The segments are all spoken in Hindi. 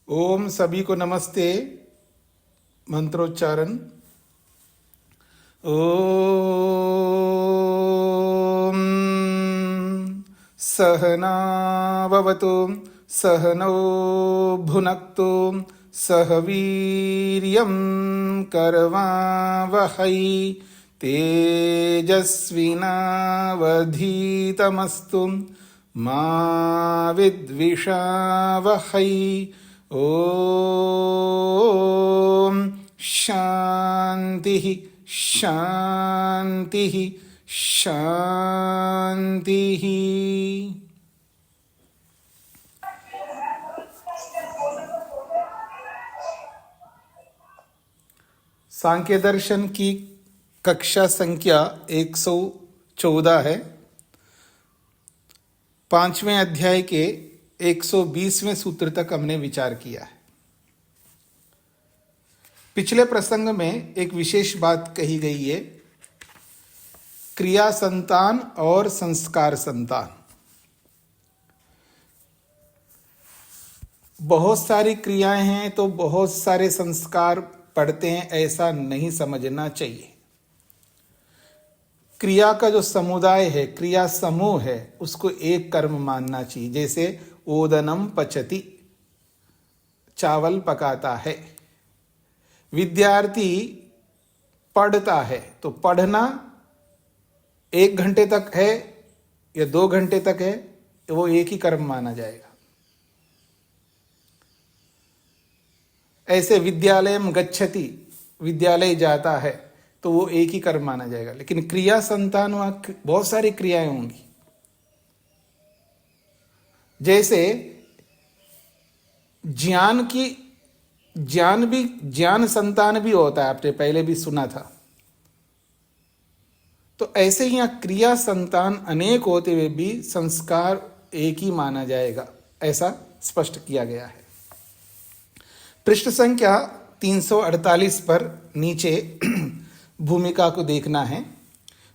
ओम सभी को नमस्ते। मंत्रोच्चारण। ओम सहना भवतु सहनौ भुनक्तु सह वीर्यं करवावहै तेजस्विनावधीतमस्तु मा विद्विषावहै। ओम शांति शांति शांति। सांख्य दर्शन की कक्षा संख्या 114 है। 5वें अध्याय के 120वें सूत्र तक हमने विचार किया है। पिछले प्रसंग में एक विशेष बात कही गई है, क्रिया संतान और संस्कार संतान। बहुत सारी क्रियाएं हैं तो बहुत सारे संस्कार पढ़ते हैं, ऐसा नहीं समझना चाहिए। क्रिया का जो समुदाय है, क्रिया समूह है, उसको एक कर्म मानना चाहिए। जैसे ओदनम पचति, चावल पकाता है। विद्यार्थी पढ़ता है तो पढ़ना 1 घंटे तक है या 2 घंटे तक है, वो एक ही कर्म माना जाएगा। ऐसे विद्यालयम गच्छति, विद्यालय जाता है तो वो एक ही कर्म माना जाएगा। लेकिन क्रिया संतान वहां बहुत सारी क्रियाएं होंगी। जैसे ज्ञान संतान भी होता है, आपने पहले भी सुना था। तो ऐसे ही यहां क्रिया संतान अनेक होते हुए भी संस्कार एक ही माना जाएगा, ऐसा स्पष्ट किया गया है। पृष्ठ संख्या 348 पर नीचे भूमिका को देखना है।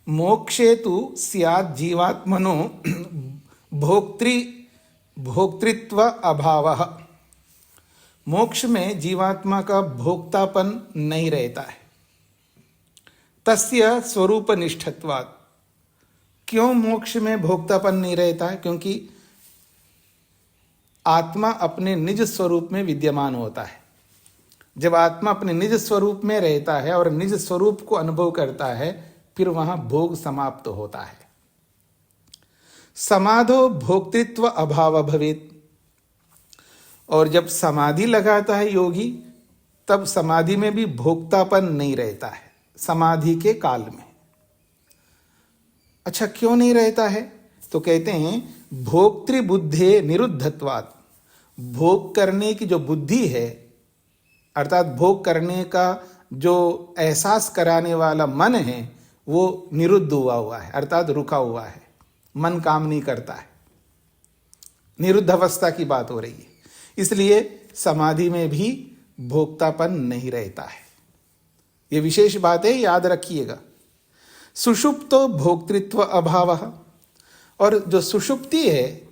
मोक्षे तु स्यात् जीवात्मनो भोक्तृत्व अभावः। मोक्ष में जीवात्मा का भोक्तापन नहीं रहता है। तस्य स्वरूप निष्ठत्वात्। क्यों मोक्ष में भोक्तापन नहीं रहता है? क्योंकि आत्मा अपने निज स्वरूप में विद्यमान होता है। जब आत्मा अपने निज स्वरूप में रहता है और निज स्वरूप को अनुभव करता है, फिर वहां भोग समाप्त होता है। समाधो भोक्तृत्व अभाव भवेत्। और जब समाधि लगाता है योगी, तब समाधि में भी भोक्तापन नहीं रहता है, समाधि के काल में। अच्छा, क्यों नहीं रहता है? तो कहते हैं भोक्तृबुद्धे निरुद्धत्वात्। भोग करने की जो बुद्धि है, अर्थात भोग करने का जो एहसास कराने वाला मन है, वो निरुद्ध हुआ है, अर्थात रुका हुआ है। मन काम नहीं करता है, निरुद्ध अवस्था की बात हो रही है। इसलिए समाधि में भी भोक्तापन नहीं रहता है। ये विशेष बात है, याद रखिएगा। सुषुप्तो भोक्तृत्व अभावः। और जो सुषुप्ति है,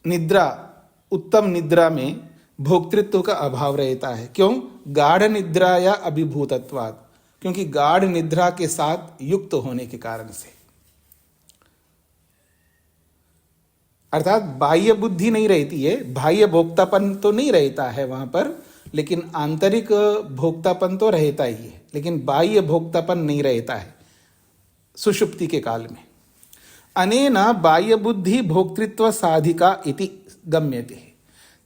निद्रा, उत्तम निद्रा में भोक्तृत्व का अभाव रहता है। क्यों? गाढ़ निद्रा या अभिभूतत्वात्। क्योंकि गाढ़ निद्रा के साथ युक्त होने के कारण से, अर्थात बाह्य बुद्धि नहीं रहती है। बाह्य भोक्तापन तो नहीं रहता है वहां पर, लेकिन आंतरिक भोक्तापन तो रहता ही है, लेकिन बाह्य भोक्तापन नहीं रहता है सुषुप्ति के काल में। अनेन बाह्य बुद्धि भोक्तृत्व साधिका इति गम्यते।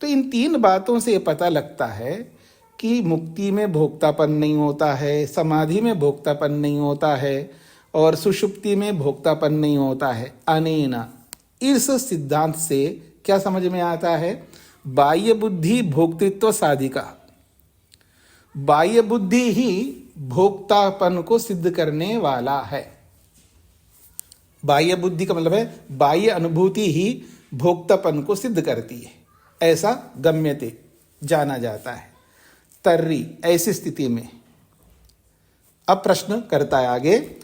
तो इन 3 बातों से पता लगता है कि मुक्ति में भोक्तापन नहीं होता है, समाधि में भोक्तापन नहीं होता है, और सुषुप्ति में भोक्तापन नहीं होता है। अनेन, इस सिद्धांत से क्या समझ में आता है? बाह्य बुद्धि भोक्तृत्व साधिका। बाह्य बुद्धि ही भोक्तापन को सिद्ध करने वाला है। बाह्य बुद्धि का मतलब है बाह्य अनुभूति ही भोक्तापन को सिद्ध करती है, ऐसा गम्यते, जाना जाता है। तर्री, ऐसी स्थिति में अब प्रश्न करता है आगे,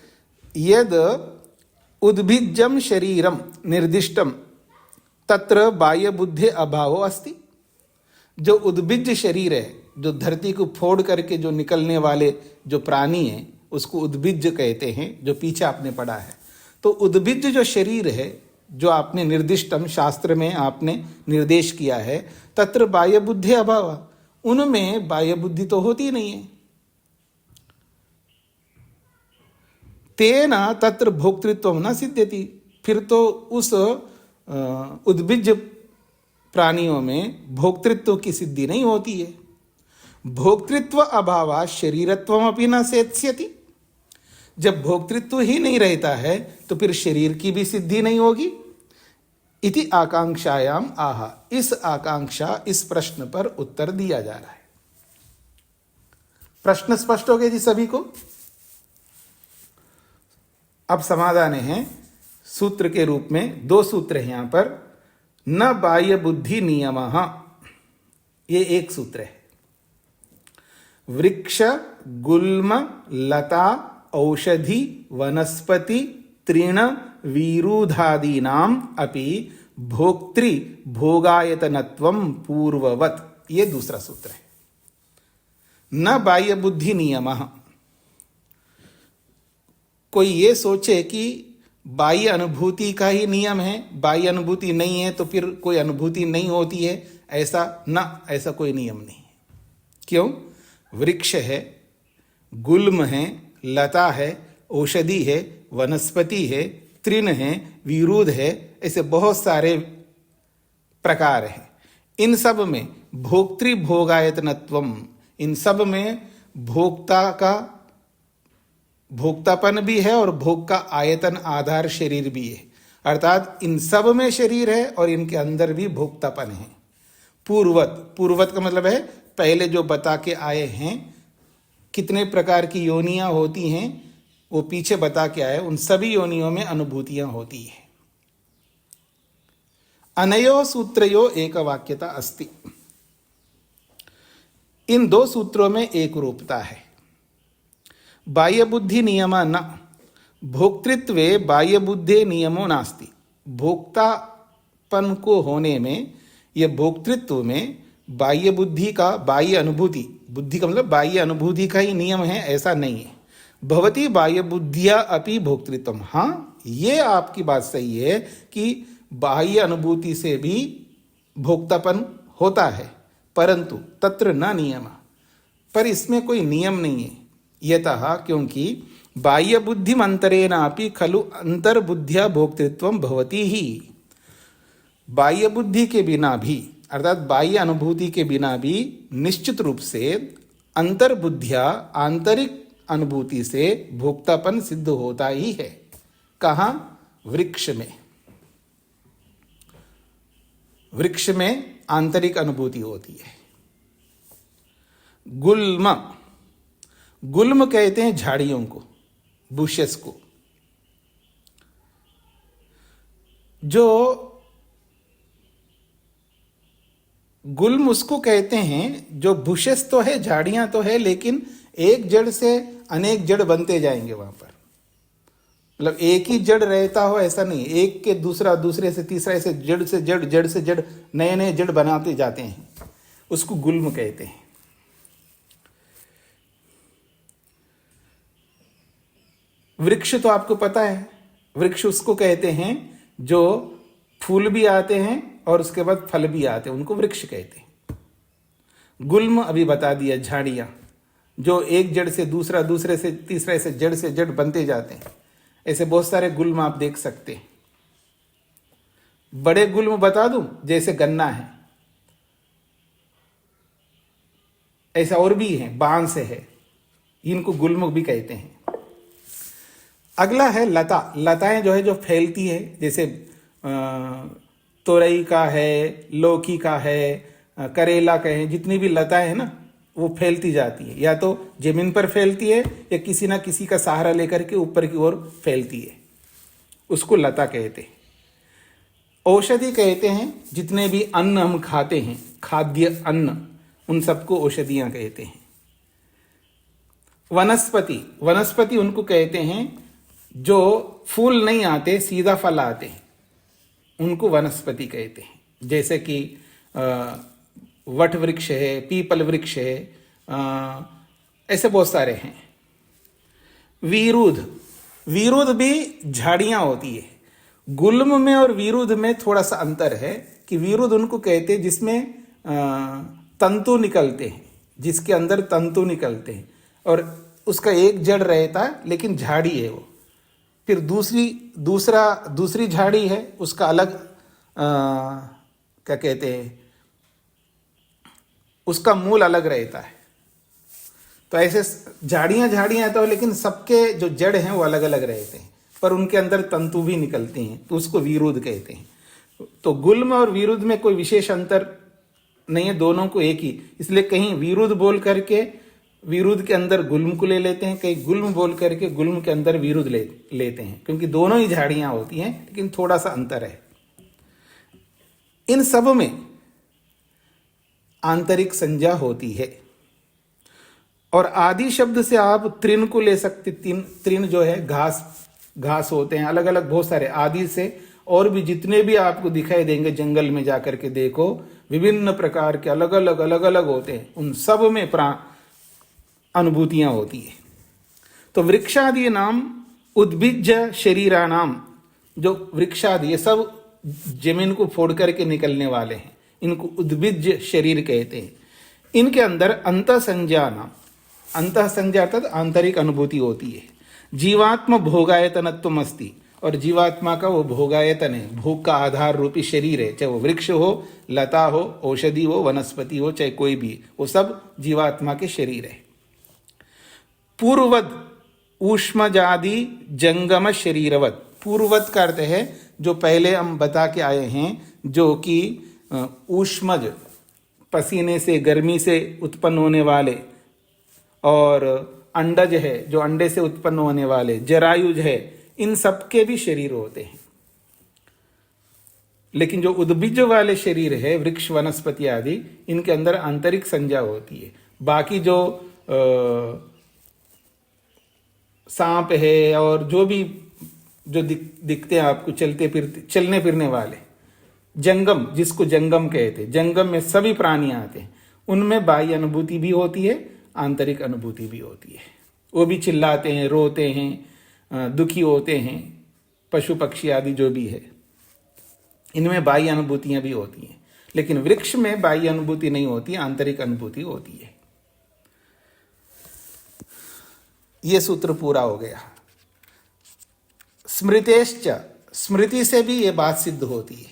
यद उद्भिज्जम शरीरम निर्दिष्टम तत्र बाह्य बुद्धि अभावो अस्ति। जो उद्भिज शरीर है, जो धरती को फोड़ करके जो निकलने वाले जो प्राणी हैं, उसको उद्भिज कहते हैं, जो पीछे आपने पढ़ा है। तो उद्भिज जो शरीर है, जो आपने निर्दिष्टम शास्त्र में आपने निर्देश किया है, तत्र बाह्य बुद्धि अभाव, उनमें बाह्य बुद्धि तो होती नहीं है। तेन तत्र भोक्तृत्व न सिद्ध्यति, फिर तो उस उद्भिज प्राणियों में भोक्तृत्व की सिद्धि नहीं होती है। भोक्तृत्व अभाव शरीरत्वमपि न सेत्स्यति, जब भोक्तृत्व ही नहीं रहता है तो फिर शरीर की भी सिद्धि नहीं होगी। इति आकांक्षायाम आह, इस आकांक्षा, इस प्रश्न पर उत्तर दिया जा रहा है। प्रश्न स्पष्ट हो गया जी सभी को? अब समाधान है सूत्र के रूप में, 2 सूत्र है यहां पर। न बाह्य बुद्धि नियमः, ये एक सूत्र है। वृक्ष गुल्म लता औषधि वनस्पति तृण वीरूधादीनाम अपि भोक्तृ भोगायतनत्वम पूर्ववत, ये दूसरा सूत्र है। न बाह्य बुद्धि नियमः, कोई ये सोचे कि बाह्य अनुभूति का ही नियम है, बाह्य अनुभूति नहीं है तो फिर कोई अनुभूति नहीं होती है, ऐसा कोई नियम नहीं है। क्यों? वृक्ष है, गुल्म है, लता है, औषधि है, वनस्पति है, तृण है, विरुद्ध है, ऐसे बहुत सारे प्रकार हैं। इन सब में भोक्तृ भोगायतनत्वम, इन सब में भोक्ता का भोक्तापन भी है और भोग का आयतन आधार शरीर भी है, अर्थात इन सब में शरीर है और इनके अंदर भी भोक्तापन है। पूर्वत का मतलब है पहले जो बता के आए हैं, कितने प्रकार की योनियां होती हैं वो पीछे बता के आए, उन सभी योनियों में अनुभूतियां होती है। अनयो सूत्रयो एक वाक्यता अस्ति, इन 2 सूत्रों में एक रूपता है। बाह्य बुद्धि नियम न, भोक्तृत्वे बाह्य बुद्धि नियमो नास्ति, भोक्तापन को होने में, यह भोक्तृत्व में बाह्य बुद्धि का, बाह्य अनुभूति, बुद्धि का मतलब बाह्य अनुभूति का ही नियम है, ऐसा नहीं है। भवती बाह्य बुद्धिया अपि भोक्तृत्वम, हाँ ये आपकी बात सही है कि बाह्य अनुभूति से भी भोक्तापन होता है, परंतु तत्र न नियम, पर इसमें कोई नियम नहीं है। यतः, क्योंकि बाह्य बुद्धिमंतरेणापि खलु अंतर्बुद्धिया भोक्तृत्वम भवति ही, बाह्य बुद्धि के बिना भी, अर्थात बाह्य अनुभूति के बिना भी निश्चित रूप से अंतर्बुद्धिया, आंतरिक अनुभूति से भोक्तापन सिद्ध होता ही है। कहाँ? वृक्ष में, वृक्ष में आंतरिक अनुभूति होती है। गुल्म, गुल्म कहते हैं झाड़ियों को, बुशेस को। जो गुल्म उसको कहते हैं जो बुशेस तो है, झाड़ियां तो है, लेकिन एक जड़ से अनेक जड़ बनते जाएंगे वहां पर। मतलब एक ही जड़ रहता हो ऐसा नहीं, एक के दूसरा, दूसरे से तीसरा, ऐसे जड़ से जड़, जड़ से जड़, नए नए जड़ बनाते जाते हैं, उसको गुल्म कहते हैं। वृक्ष तो आपको पता है, वृक्ष उसको कहते हैं जो फूल भी आते हैं और उसके बाद फल भी आते हैं, उनको वृक्ष कहते हैं। गुल्म अभी बता दिया, झाड़ियां जो एक जड़ से दूसरा, दूसरे से तीसरा, ऐसे जड़ से जड़ बनते जाते हैं। ऐसे बहुत सारे गुल्म आप देख सकते हैं। बड़े गुल्म बता दूं, जैसे गन्ना है, ऐसा और भी है, बांस है, इनको गुल्म भी कहते हैं। अगला है लता। लताएं जो है जो फैलती है, जैसे तोरई का है, लौकी का है, करेला का है, जितनी भी लताएं हैं ना वो फैलती जाती है, या तो जमीन पर फैलती है या किसी ना किसी का सहारा लेकर के ऊपर की ओर फैलती है, उसको लता कहते हैं। औषधि कहते हैं जितने भी अन्न हम खाते हैं, खाद्य अन्न, उन सबको औषधियां कहते हैं। वनस्पति, वनस्पति उनको कहते हैं जो फूल नहीं आते, सीधा फल आते हैं, उनको वनस्पति कहते हैं। जैसे कि वट वृक्ष है, पीपल वृक्ष है, ऐसे बहुत सारे हैं। वीरुध, वीरुध भी झाड़ियां होती है। गुल्म में और वीरुध में थोड़ा सा अंतर है कि वीरुध उनको कहते हैं जिसमें तंतु निकलते हैं, जिसके अंदर तंतु निकलते हैं और उसका एक जड़ रहता है लेकिन झाड़ी है वो। फिर दूसरी झाड़ी है, उसका अलग क्या कहते हैं, उसका मूल अलग रहता है। तो ऐसे झाड़ियां हैं तो, लेकिन सबके जो जड़ हैं वो अलग अलग रहते हैं, पर उनके अंदर तंतु भी निकलते हैं, तो उसको वीरुध कहते हैं। तो गुल्म और वीरुध में कोई विशेष अंतर नहीं है, दोनों को एक ही। इसलिए कहीं वीरुध बोल करके वीरुध के अंदर गुल्म को ले लेते हैं, कहीं गुल्म बोल करके गुल्म के अंदर वीरुध लेते हैं, क्योंकि दोनों ही झाड़ियां होती हैं, लेकिन थोड़ा सा अंतर है। इन सब में आंतरिक संज्ञा होती है। और आदि शब्द से आप तृण को ले सकते। तृण जो है घास होते हैं, अलग अलग बहुत सारे। आदि से और भी जितने भी आपको दिखाई देंगे, जंगल में जाकर के देखो, विभिन्न प्रकार के अलग अलग होते हैं, उन सब में अनुभूतियां होती है। तो वृक्षादि नाम उद्भिज शरीरा नाम, जो वृक्षादि ये सब जमीन को फोड़ करके निकलने वाले हैं, इनको उद्भिज शरीर कहते हैं। इनके अंदर अंतः संज्ञा नाम, अंतः संज्ञा अर्थात आंतरिक अनुभूति होती है। जीवात्म भोगायतनत्वम अस्ति, और जीवात्मा का वो भोगायतन है, भोग का आधार रूपी शरीर है, चाहे वो वृक्ष हो, लता हो, औषधि हो, वनस्पति हो, चाहे कोई भी, वो सब जीवात्मा के शरीर है। पूर्ववद ऊष्मजादि जंगम शरीरवत, पूर्ववत का अर्थ है जो पहले हम बता के आए हैं, जो कि ऊष्मज पसीने से, गर्मी से उत्पन्न होने वाले, और अंडज है जो अंडे से उत्पन्न होने वाले, जरायुज है, इन सबके भी शरीर होते हैं। लेकिन जो उद्भिज वाले शरीर है, वृक्ष वनस्पति आदि, इनके अंदर आंतरिक संज्ञा होती है। बाकी जो सांप है और जो भी जो दिखते हैं आपको, चलने फिरने वाले, जंगम, जिसको जंगम कहते हैं, जंगम में सभी प्राणी आते हैं, उनमें बाह्य अनुभूति भी होती है, आंतरिक अनुभूति भी होती है। वो भी चिल्लाते हैं, रोते हैं, दुखी होते हैं, पशु पक्षी आदि जो भी है, इनमें बाह्य अनुभूतियां भी होती हैं। लेकिन वृक्ष में बाह्य अनुभूति नहीं होती, आंतरिक अनुभूति होती है। ये सूत्र पूरा हो गया। स्मृतेश्च, स्मृति से भी ये बात सिद्ध होती है।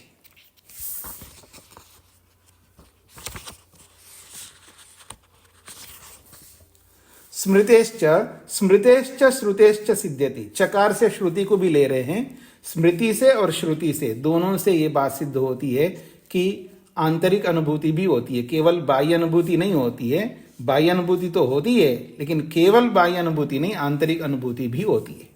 स्मृतेश्च, स्मृतेश्च श्रुतेश्च सिद्ध्यति, चकार से श्रुति को भी ले रहे हैं, स्मृति से और श्रुति से, दोनों से ये बात सिद्ध होती है कि आंतरिक अनुभूति भी होती है, केवल बाह्य अनुभूति नहीं होती है। बाह्य अनुभूति तो होती है, लेकिन केवल बाह्य अनुभूति नहीं, आंतरिक अनुभूति भी होती है।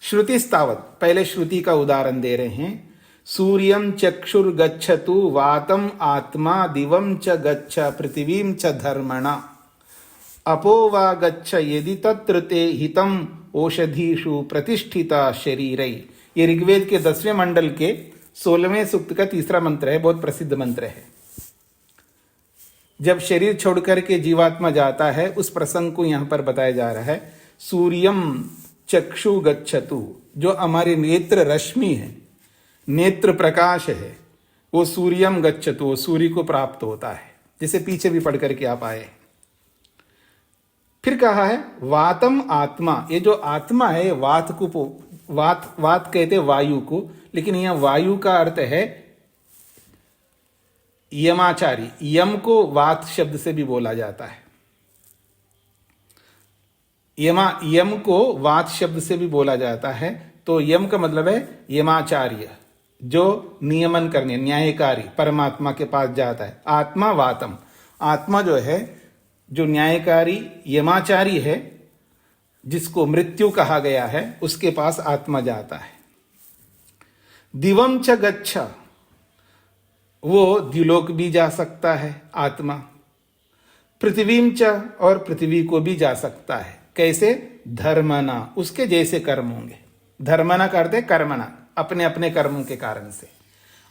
श्रुतिस्तावत, पहले श्रुति का उदाहरण दे रहे हैं। सूर्यं चक्षुर्गच्छतु वातम आत्मा दिवं च गच्छ पृथिवीं च धर्मणा अपो वा गच्छ यदि तत्र ते हितम औषधीषु प्रतिष्ठिता शरीरै। ये ऋग्वेद के 10वें मंडल के 16वें सूक्त का तीसरा मंत्र है, बहुत प्रसिद्ध मंत्र है। जब शरीर छोड़ करके जीवात्मा जाता है, उस प्रसंग को यहां पर बताया जा रहा है। सूर्यम चक्षु गच्छतु, जो हमारे नेत्र रश्मि है, नेत्र प्रकाश है, वो सूर्यम गच्छतु, वो सूर्य को प्राप्त होता है, जैसे पीछे भी पढ़ करके आप आए। फिर कहा है वातम आत्मा, ये जो आत्मा है, वात को वात कहते हैं वायु को, लेकिन यह वायु का अर्थ है यमाचारी। यम को वात शब्द से भी बोला जाता है, यम को वात शब्द से भी बोला जाता है। तो यम का मतलब है यमाचार्य, जो नियमन करने, न्यायकारी, परमात्मा के पास जाता है। आत्मा वातम, आत्मा जो है, जो न्यायकारी यमाचारी है, जिसको मृत्यु कहा गया है, उसके पास आत्मा जाता है। दिवम च गच्छ, वो द्युलोक भी जा सकता है आत्मा। पृथ्वीम च, और पृथ्वी को भी जा सकता है। कैसे? धर्मना, उसके जैसे कर्म होंगे। धर्मना करते कर्मना, अपने अपने कर्मों के कारण से,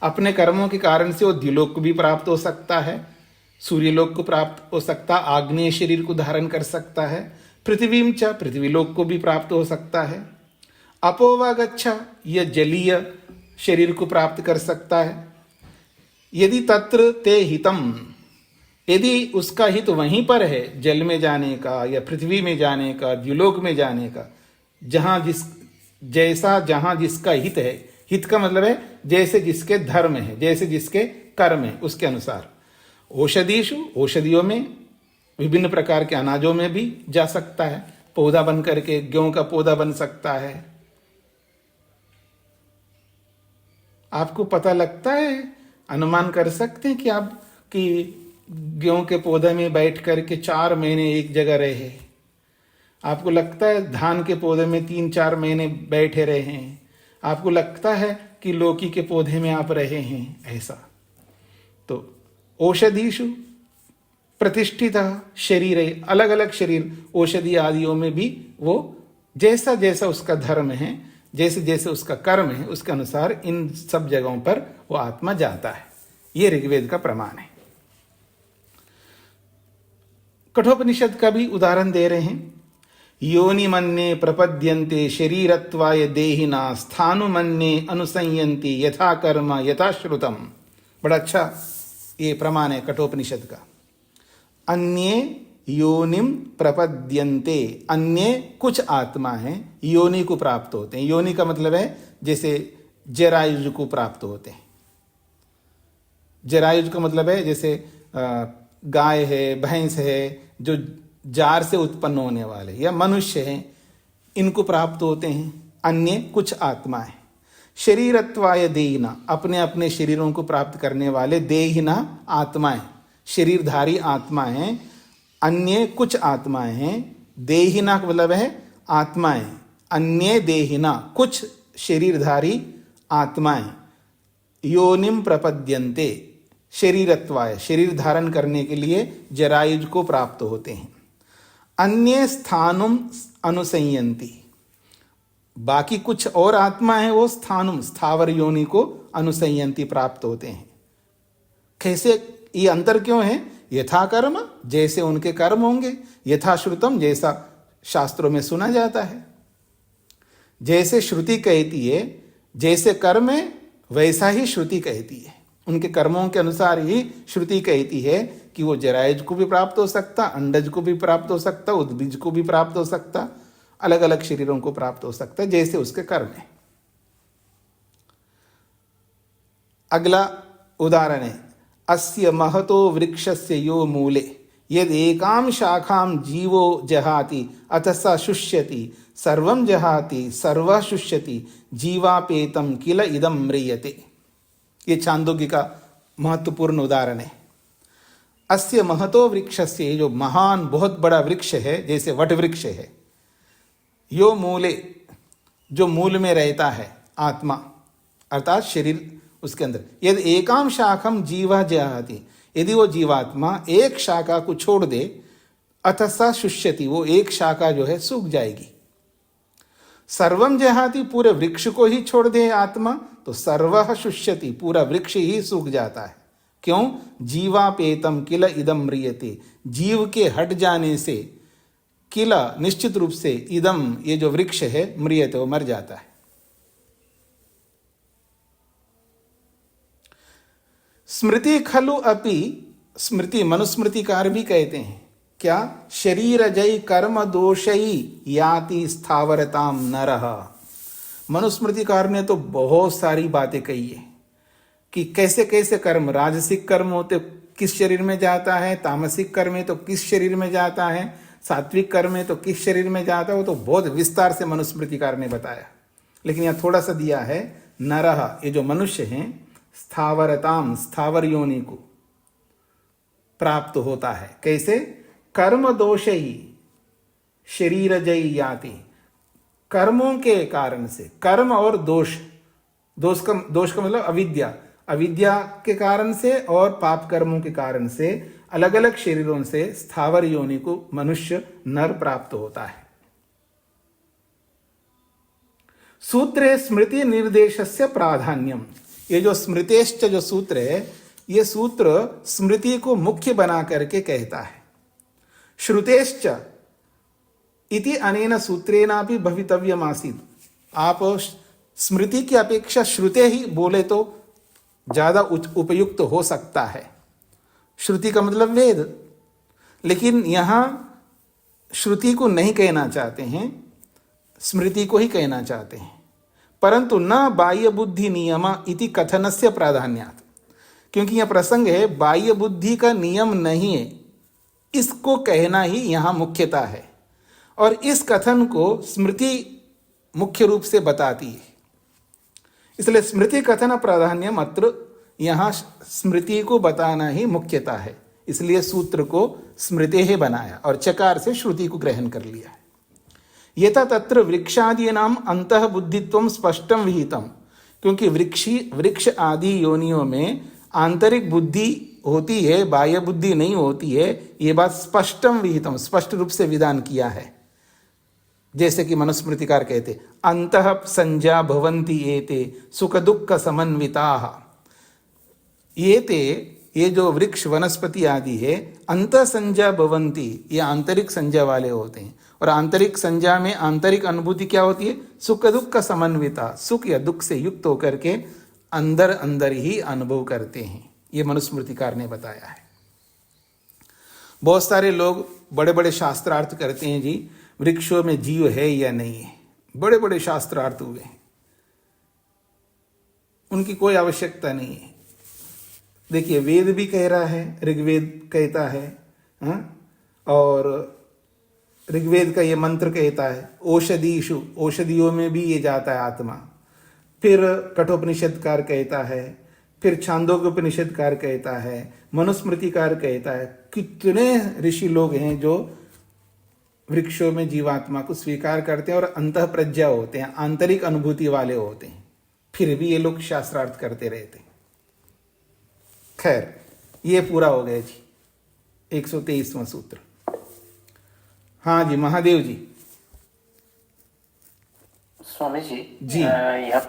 अपने कर्मों के कारण से वो द्युलोक को भी प्राप्त हो सकता है, सूर्यलोक को प्राप्त हो सकता, आग्नेय शरीर को धारण कर सकता है। पृथ्वीम च, पृथ्वीलोक को भी प्राप्त हो सकता है। अपोवागच्छा, यह जलीय शरीर को प्राप्त कर सकता है। यदि तत्र ते हितम, यदि उसका हित वहीं पर है, जल में जाने का या पृथ्वी में जाने का, द्युलोक में जाने का, जहां जिसका हित है, हित का मतलब है जैसे जिसके धर्म है, जैसे जिसके कर्म है, उसके अनुसार। औषधीषु, औषधियों में, विभिन्न प्रकार के अनाजों में भी जा सकता है, पौधा बन करके गेहूं का पौधा बन सकता है। आपको पता लगता है, अनुमान कर सकते हैं कि आप कि गेहूं के पौधे में बैठ करके 4 महीने एक जगह रहे। आपको लगता है धान के पौधे में 3-4 महीने बैठे रहे हैं। आपको लगता है कि लौकी के पौधे में आप रहे हैं, ऐसा। तो औषधीषु प्रतिष्ठित शरीर, अलग अलग शरीर, औषधि आदियों में भी वो जैसा जैसा उसका धर्म है, जैसे जैसे उसका कर्म है, उसके अनुसार इन सब जगहों पर वो आत्मा जाता है। ये ऋग्वेद का प्रमाण है। कठोपनिषद का भी उदाहरण दे रहे हैं। योनि मन्ये प्रपद्यन्ते शरीरत्वाय देहिना स्थानु मन्ये अनुसंयन्ति यथा कर्म यथा श्रुतम। बड़ा अच्छा ये प्रमाण है कठोपनिषद का। अन्ये योनिम प्रपद्यन्ते, अन्य कुछ आत्मा है योनि को प्राप्त होते हैं। योनि का मतलब है जैसे जरायुज को प्राप्त होते हैं। जरायुज का मतलब है जैसे गाय है, भैंस है, जो जार से उत्पन्न होने वाले, या मनुष्य हैं, इनको प्राप्त होते हैं। अन्य कुछ आत्मा है। शरीरत्वाय देहिना, अपने अपने शरीरों को प्राप्त करने वाले देहिना आत्माएं, शरीरधारी आत्माएं। अन्य कुछ आत्माएं हैं। देहिना का मतलब है आत्माएं। अन्य देहिना, कुछ शरीरधारी आत्माएं। योनिम प्रपद्यन्ते, शरीरत्वाय, शरीर धारण करने के लिए जरायुज को प्राप्त होते हैं। अन्य स्थानुम अनुसंयन्ति, बाकी कुछ और आत्मा है वो स्थानुम, स्थावर योनि को अनुसंयन्ति, प्राप्त होते हैं। कैसे, ये अंतर क्यों है? यथा कर्म, जैसे उनके कर्म होंगे, यथा श्रुतम, जैसा शास्त्रों में सुना जाता है। जैसे श्रुति कहती है, जैसे कर्म है वैसा ही श्रुति कहती है। उनके कर्मों के अनुसार ही श्रुति कहती है कि वो जरायुज को भी प्राप्त हो सकता, अंडज को भी प्राप्त हो सकता, उद्बीज को भी प्राप्त हो सकता, अलग अलग शरीरों को प्राप्त हो सकता है, जैसे उसके कर्म है। अगला उदाहरण है, अस्य महतो वृक्षस्य यो मूले यद एकाम शाखाम जीवो जहाति अथ स शुष्यति सर्वं जहाति सर्वः शुष्यति जीवापेतम किल इदं म्रियते। ये छांदोग्य का महत्वपूर्ण उदाहरण है। अस्य महतो वृक्षस्य, जो महान बहुत बड़ा वृक्ष है, जैसे वट वृक्ष है, यो मूले, जो मूल में रहता है आत्मा, अर्थात शरीर उसके अंदर, यदि एकाम शाखम जीवा जहाति, यदि वो जीवात्मा एक शाखा को छोड़ दे, अथ स शुष्यति, वो एक शाखा जो है सूख जाएगी। सर्वम जहाति, पूरे वृक्ष को ही छोड़ दे आत्मा, तो सर्वः शुष्यति, पूरा वृक्ष ही सूख जाता है। क्यों? जीवापेतम किल इदम म्रियते, जीव के हट जाने से, किला निश्चित रूप से, इदम ये जो वृक्ष है, म्रियते, वो मर जाता है। स्मृति खलु अपि, स्मृति मनुस्मृतिकार भी कहते हैं क्या? शरीर जय कर्म दोषई याति स्थावरताम नरः। मनुस्मृतिकार ने तो बहुत सारी बातें कही है कि कैसे कैसे कर्म, राजसिक कर्म होते किस शरीर में जाता है, तामसिक कर्म है तो किस शरीर में जाता है, सात्विक कर्म है तो किस शरीर में जाता है, वो तो बहुत विस्तार से मनुस्मृतिकार ने बताया। लेकिन यहाँ थोड़ा सा दिया है, नरः, ये जो मनुष्य हैं, स्थावरताम, स्थावर योनि को प्राप्त होता है। कैसे? कर्म दोष ही शरीर जय याति, कर्मों के कारण से, कर्म और दोष, दोष का मतलब अविद्या, अविद्या के कारण से और पाप कर्मों के कारण से अलग अलग शरीरों से स्थावर योनि को मनुष्य नर प्राप्त होता है। सूत्रे स्मृति निर्देशस्य प्राधान्यम, ये जो स्मृतेश्च जो सूत्र है, ये सूत्र स्मृति को मुख्य बना करके कहता है। श्रुतेश्च इति अनेन सूत्रेणापि भवितव्यमासीत्। आप स्मृति की अपेक्षा श्रुते ही बोले तो ज्यादा उपयुक्त हो सकता है। श्रुति का मतलब वेद, लेकिन यहां श्रुति को नहीं कहना चाहते हैं, स्मृति को ही कहना चाहते हैं। परंतु न बाह्य बुद्धि नियम इति कथनस्य प्राधान्यात्, क्योंकि यह प्रसंग है बाह्य बुद्धि का नियम नहीं है, इसको कहना ही यहां मुख्यता है। और इस कथन को स्मृति मुख्य रूप से बताती है, इसलिए स्मृति कथन प्राधान्य मात्र यहां स्मृति को बताना ही मुख्यता है। इसलिए सूत्र को स्मृते ही बनाया और चकार से श्रुति को ग्रहण कर लिया है। यथा तत्र वृक्षादीनाम अंतः बुद्धित्वम स्पष्टम विहितम, क्योंकि वृक्ष आदि योनियों में आंतरिक बुद्धि होती है, बाह्य बुद्धि नहीं होती है, ये बात स्पष्टम विहितम, स्पष्ट रूप से विधान किया है। जैसे कि मनुस्मृतिकार कहते अंतः संज्ञा भवन्ति एते सुख दुख समन्विताः। ये जो वृक्ष वनस्पति आदि है अंतः संज्ञा भवन्ति, ये आंतरिक संज्ञा वाले होते हैं। और आंतरिक संज्ञा में आंतरिक अनुभूति क्या होती है? सुख दुख का समन्विता, सुख या दुख से युक्त होकर के अंदर अंदर ही अनुभव करते हैं। ये मनुस्मृतिकार ने बताया है। बहुत सारे लोग बड़े बड़े शास्त्रार्थ करते हैं जी, वृक्षों में जीव है या नहीं है, बड़े बड़े शास्त्रार्थ हुए हैं, उनकी कोई आवश्यकता नहीं है। देखिए वेद भी कह रहा है, ऋग्वेद कहता है, और ऋग्वेद का ये मंत्र कहता है औषधीषु, औषधियों में भी ये जाता है आत्मा। फिर कठोपनिषदकार कहता है, फिर छांदोग्योपनिषदकार कहता है, मनुस्मृतिकार कहता है। कितने ऋषि लोग हैं जो वृक्षों में जीवात्मा को स्वीकार करते हैं और अंतः प्रज्ञा होते हैं, आंतरिक अनुभूति वाले होते हैं, फिर भी ये लोग शास्त्रार्थ करते रहते हैं। खैर ये पूरा हो गया जी 123वां सूत्र। हाँ जी महादेव जी। स्वामी जी जी यहाँ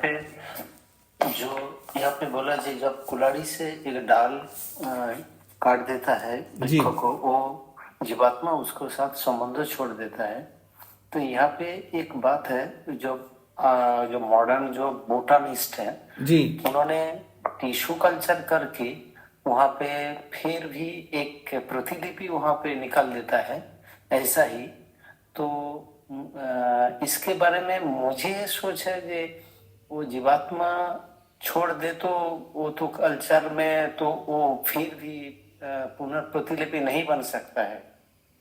पे बोला जी, जब कुल्हाड़ी से एक डाल काट देता है वृक्ष को, वो जीवात्मा उसको साथ संबंध छोड़ देता है। तो यहाँ पे एक बात है, जो मॉडर्न जो बोटानिस्ट है जी, उन्होंने टिश्यू कल्चर करके वहाँ पे फिर भी एक प्रतिलिपि वहाँ पे निकाल देता है, ऐसा ही। तो इसके बारे में मुझे सोच है कि वो जीवात्मा छोड़ दे तो वो तो कल्चर में तो वो फिर भी पुनर्प्रतिलिपि नहीं बन सकता है,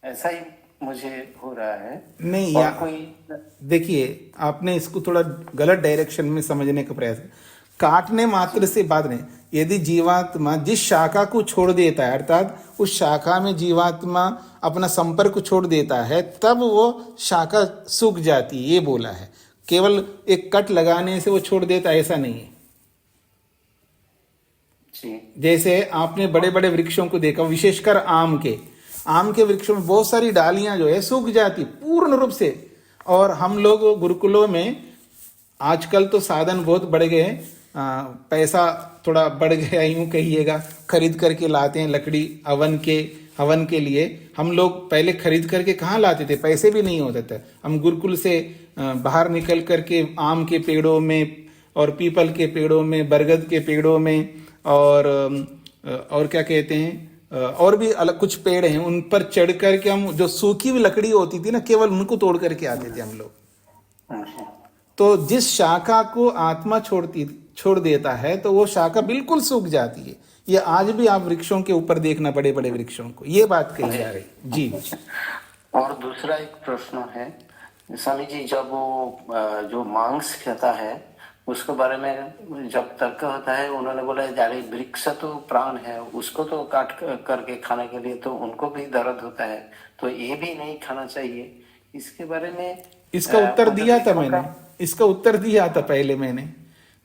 ऐसा ही मुझे हो रहा है। नहीं या कोई देखिए, आपने इसको थोड़ा गलत डायरेक्शन में समझने का प्रयास किया। काटने मात्र से बात नहीं, यदि जीवात्मा जिस शाखा को छोड़ देता है, अर्थात उस शाखा में जीवात्मा अपना संपर्क छोड़ देता है, तब वो शाखा सूख जाती है, ये बोला है। केवल एक कट लगाने से वो छोड़ देता है, ऐसा नहीं है। जैसे आपने बड़े बड़े वृक्षों को देखा, विशेषकर आम के वृक्षों में बहुत सारी डालियां जो है सूख जाती पूर्ण रूप से। और हम लोग गुरुकुलों में आजकल तो साधन बहुत बढ़ गए, पैसा थोड़ा बढ़ गया यूं कहिएगा, खरीद करके लाते हैं लकड़ी हवन के लिए। हम लोग पहले खरीद करके कहाँ लाते थे, पैसे भी नहीं होते थे। हम गुरुकुल से बाहर निकल करके आम के पेड़ों में और पीपल के पेड़ों में, बरगद के पेड़ों में और क्या कहते हैं, और भी अलग कुछ पेड़ हैं, उन पर चढ़ करके हम, जो सूखी हुई लकड़ी होती थी ना, केवल उनको तोड़ करके आते थे हम लोग। तो जिस शाखा को आत्मा छोड़ देता है तो वो शाखा बिल्कुल सूख जाती है। ये आज भी आप वृक्षों के ऊपर देखना, बड़े बड़े वृक्षों को, ये बात कही जा रही जी। और दूसरा एक प्रश्न है स्वामी जी, जब वो जो मांस खाता है उसके बारे में जब तर्क होता है, उन्होंने बोला जारे वृक्ष तो प्राण है, उसको तो काट करके खाने के लिए तो उनको भी दर्द होता है, तो ये भी नहीं खाना चाहिए। इसके बारे में इसका उत्तर दिया था मैंने, इसका उत्तर दिया था पहले मैंने।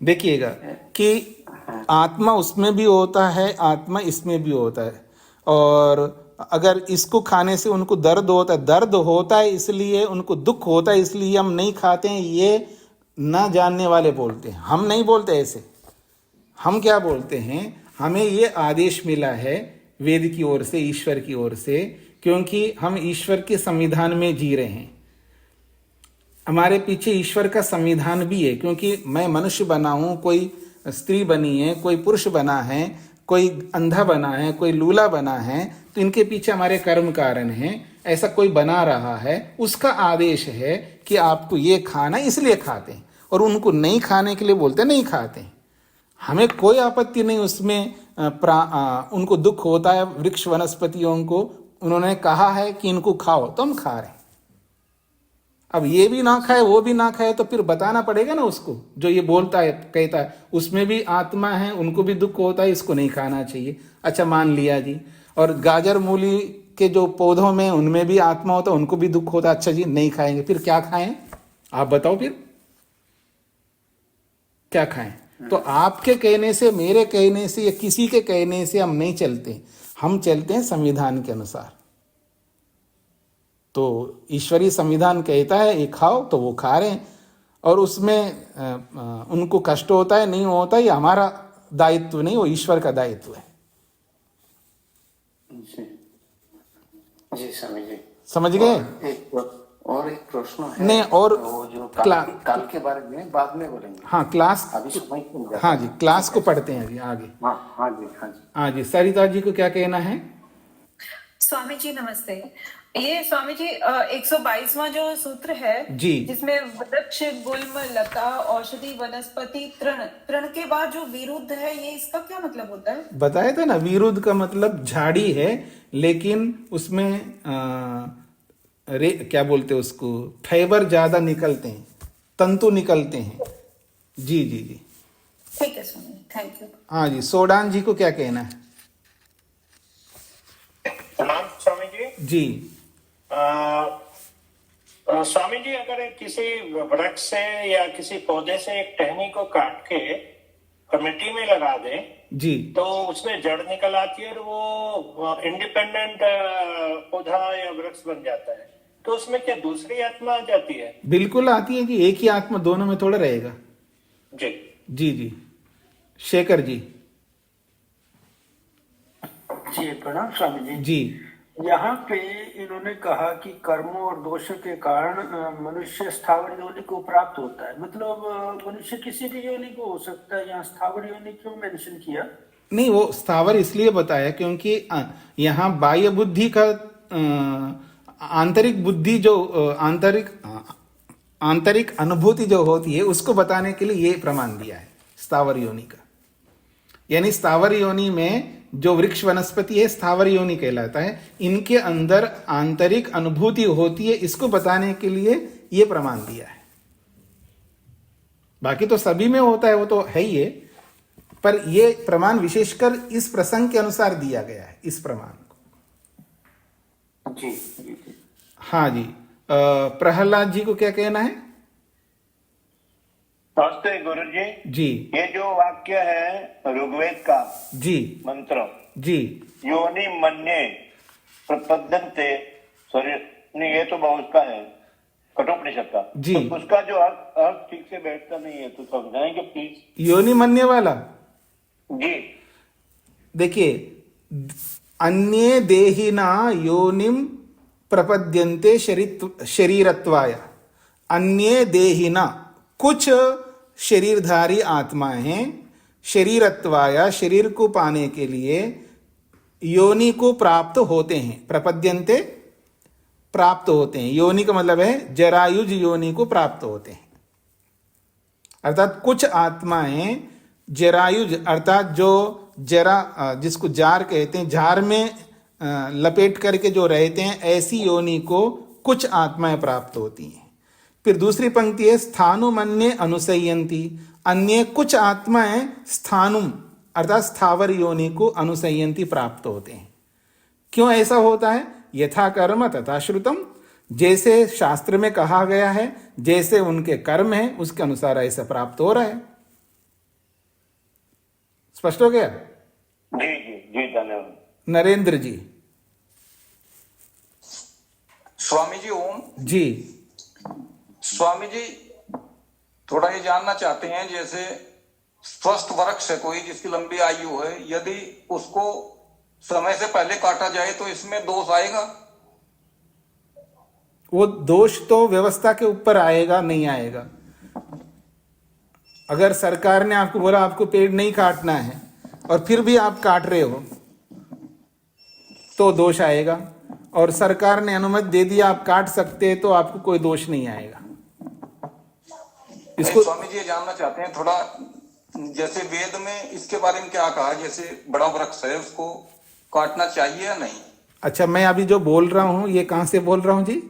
देखिएगा कि आत्मा उसमें भी होता है, आत्मा इसमें भी होता है। और अगर इसको खाने से उनको दर्द होता है इसलिए उनको दुख होता है, इसलिए हम नहीं खाते हैं, ये ना जानने वाले बोलते हैं। हम नहीं बोलते ऐसे। हम क्या बोलते हैं, हमें ये आदेश मिला है वेद की ओर से, ईश्वर की ओर से, क्योंकि हम ईश्वर के संविधान में जी रहे हैं। हमारे पीछे ईश्वर का संविधान भी है, क्योंकि मैं मनुष्य बना हूं, कोई स्त्री बनी है, कोई पुरुष बना है, कोई अंधा बना है, कोई लूला बना है, तो इनके पीछे हमारे कर्म कारण हैं। ऐसा कोई बना रहा है, उसका आदेश है कि आपको ये खाना, इसलिए खाते हैं, और उनको नहीं खाने के लिए बोलते नहीं खाते हैं। हमें कोई आपत्ति नहीं उसमें, उनको दुख होता है वृक्ष वनस्पतियों को, उन्होंने कहा है कि इनको खाओ तो हम खा रहे हैं। अब ये भी ना खाए वो भी ना खाए तो फिर बताना पड़ेगा ना उसको, जो ये बोलता है कहता है उसमें भी आत्मा है, उनको भी दुख होता है, इसको नहीं खाना चाहिए। अच्छा मान लिया जी, और गाजर मूली के जो पौधों में उनमें भी आत्मा होता है, उनको भी दुख होता है, अच्छा जी नहीं खाएंगे, फिर क्या खाएं आप बताओ, फिर क्या खाएं? तो आपके कहने से, मेरे कहने से या किसी के कहने से हम नहीं चलते, हम चलते हैं संविधान के अनुसार। तो ईश्वरीय संविधान कहता है ये खाओ तो वो खा रहे हैं, और उसमें उनको कष्ट होता है नहीं होता है, ये हमारा दायित्व नहीं, वो ईश्वर का दायित्व है। जी जी स्वामी जी, समझ गए? और एक प्रश्न है। नहीं, और वो जो काल के बारे में बाद में बोलेंगे। हाँ क्लास, अभी समय मिल जाता हाँ है। जी क्लास को पढ़ते हैं जी आगे। हाँ जी हाँ जी हाँ जी, सरिता जी को क्या कहना है? स्वामी जी नमस्ते। ये स्वामी जी 122वां जो सूत्र है जी, जिसमें वृक्ष गुल्म लता औषधि वनस्पति तृण, तृण के बाद जो विरुद्ध है, ये इसका क्या मतलब होता है? बताया था ना, विरुद्ध का मतलब झाड़ी है, लेकिन उसमें क्या बोलते हैं उसको, फाइबर ज्यादा निकलते हैं, तंतु निकलते हैं। जी जी जी ठीक है स्वामी, थैंक यू। हाँ जी, सोडान जी को क्या कहना है? प्रणाम स्वामी जी। जी स्वामी जी, अगर किसी वृक्ष से या किसी पौधे से एक टहनी को काट के मिट्टी में लगा दें जी, तो उसमें जड़ निकल आती है और वो इंडिपेंडेंट पौधा या वृक्ष बन जाता है, तो उसमें क्या दूसरी आत्मा आ जाती है? बिल्कुल आती है जी, एक ही आत्मा दोनों में थोड़ा रहेगा। जी जी जी, शेखर जी। जी प्रणाम स्वामी जी। जी यहाँ पे इन्होंने कहा कि कर्मों और दोषों के कारण मनुष्य स्थावर योनि को प्राप्त होता है, मतलब मनुष्य किसी भी योनि को हो सकता है, यहाँ स्थावर योनि क्यों मेंशन किया? नहीं, वो स्थावर इसलिए बताया क्योंकि यहाँ बाह्य बुद्धि का आंतरिक बुद्धि जो आंतरिक अनुभूति जो होती है उसको बताने के लिए ये प्रमाण दिया है स्थावर योनि का। यानी स्थावर योनि में जो वृक्ष वनस्पति है स्थावर योनि कहलाता है, इनके अंदर आंतरिक अनुभूति होती है, इसको बताने के लिए ये प्रमाण दिया है। बाकी तो सभी में होता है, वो तो है ही है, पर ये प्रमाण विशेषकर इस प्रसंग के अनुसार दिया गया है, इस प्रमाण को। जी जी जी। हाँ जी, प्रहलाद जी को क्या कहना है? नमस्ते गुरु जी। जी ये जो वाक्य है ऋग्वेद का जी मंत्र, जी योनि मन्ये प्रपद्यन्ते, सॉरी नहीं, ये तो बहुत का है कठोपनिषद का जी। तो उसका जो अर्थ ठीक से बैठता नहीं है, तो समझाएंगे प्लीज? योनि मनने वाला, जी देखिए, अन्ये देहिना योनिम प्रपद्यन्ते शरीरत्वाय। अन्ये देहिना, कुछ शरीरधारी आत्माएं हैं, शरीरत्वाय शरीर को पाने के लिए योनि को प्राप्त होते हैं। प्रपद्यन्ते प्राप्त होते हैं, योनि का मतलब है जरायुज योनि को प्राप्त होते हैं। अर्थात कुछ आत्माएं जरायुज, अर्थात जो जरा, जिसको जार कहते हैं, जार में लपेट करके जो रहते हैं, ऐसी योनि को कुछ आत्माएं प्राप्त होती हैं। फिर दूसरी पंक्ति है स्थानुमन्ये अनुसयन्ति। अन्य कुछ आत्माएं स्थानुम अर्थात स्थावर योनि को अनुसयन्ति प्राप्त होते हैं। क्यों ऐसा होता है? यथा कर्म तथा श्रुतम, जैसे शास्त्र में कहा गया है, जैसे उनके कर्म है उसके अनुसार ऐसा प्राप्त हो रहा है। स्पष्ट हो गया? जी जी जी, धन्यवाद। नरेंद्र जी। स्वामी जी ओम। जी स्वामी जी, थोड़ा ये जानना चाहते हैं, जैसे स्वस्थ वृक्ष है कोई जिसकी लंबी आयु है, यदि उसको समय से पहले काटा जाए तो इसमें दोष आएगा? वो दोष तो व्यवस्था के ऊपर आएगा, नहीं आएगा। अगर सरकार ने आपको बोला आपको पेड़ नहीं काटना है और फिर भी आप काट रहे हो तो दोष आएगा, और सरकार ने अनुमति दे दिया आप काट सकते हैं तो आपको कोई दोष नहीं आएगा। इसको स्वामी जी ये जानना चाहते हैं थोड़ा, जैसे वेद में इसके बारे में क्या कहा, जैसे बड़ा वृक्ष है उसको काटना चाहिए या नहीं? अच्छा, मैं अभी जो बोल रहा हूं ये कहां से बोल रहा हूं जी?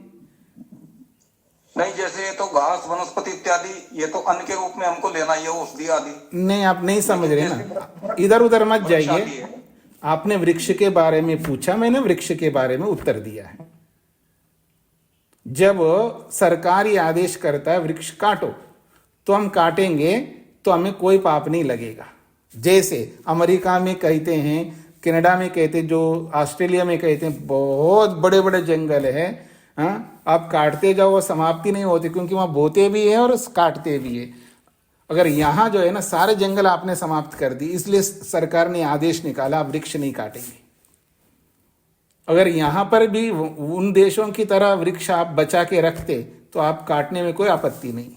नहीं, जैसे ये तो घास वनस्पति इत्यादि, ये तो अन्न के रूप में हमको लेना ही है, औषधि आदि। नहीं, आप नहीं समझ रहे ना, इधर उधर मत जाइए। आपने वृक्ष के बारे में पूछा, मैंने वृक्ष के बारे में उत्तर दिया है। जब सरकार ये आदेश करता है वृक्ष काटो तो हम काटेंगे, तो हमें कोई पाप नहीं लगेगा। जैसे अमेरिका में कहते हैं, कनाडा में कहते हैं, जो ऑस्ट्रेलिया में कहते हैं बहुत बड़े बड़े जंगल है, हाँ, आप काटते जाओ वो समाप्ति नहीं होती, क्योंकि वहाँ बोते भी है और काटते भी है। अगर यहाँ जो है ना सारे जंगल आपने समाप्त कर दी, इसलिए सरकार ने आदेश निकाला आप वृक्ष नहीं काटेंगे। अगर यहाँ पर भी उन देशों की तरह वृक्ष आप बचा के रखते तो आप काटने में कोई आपत्ति नहीं।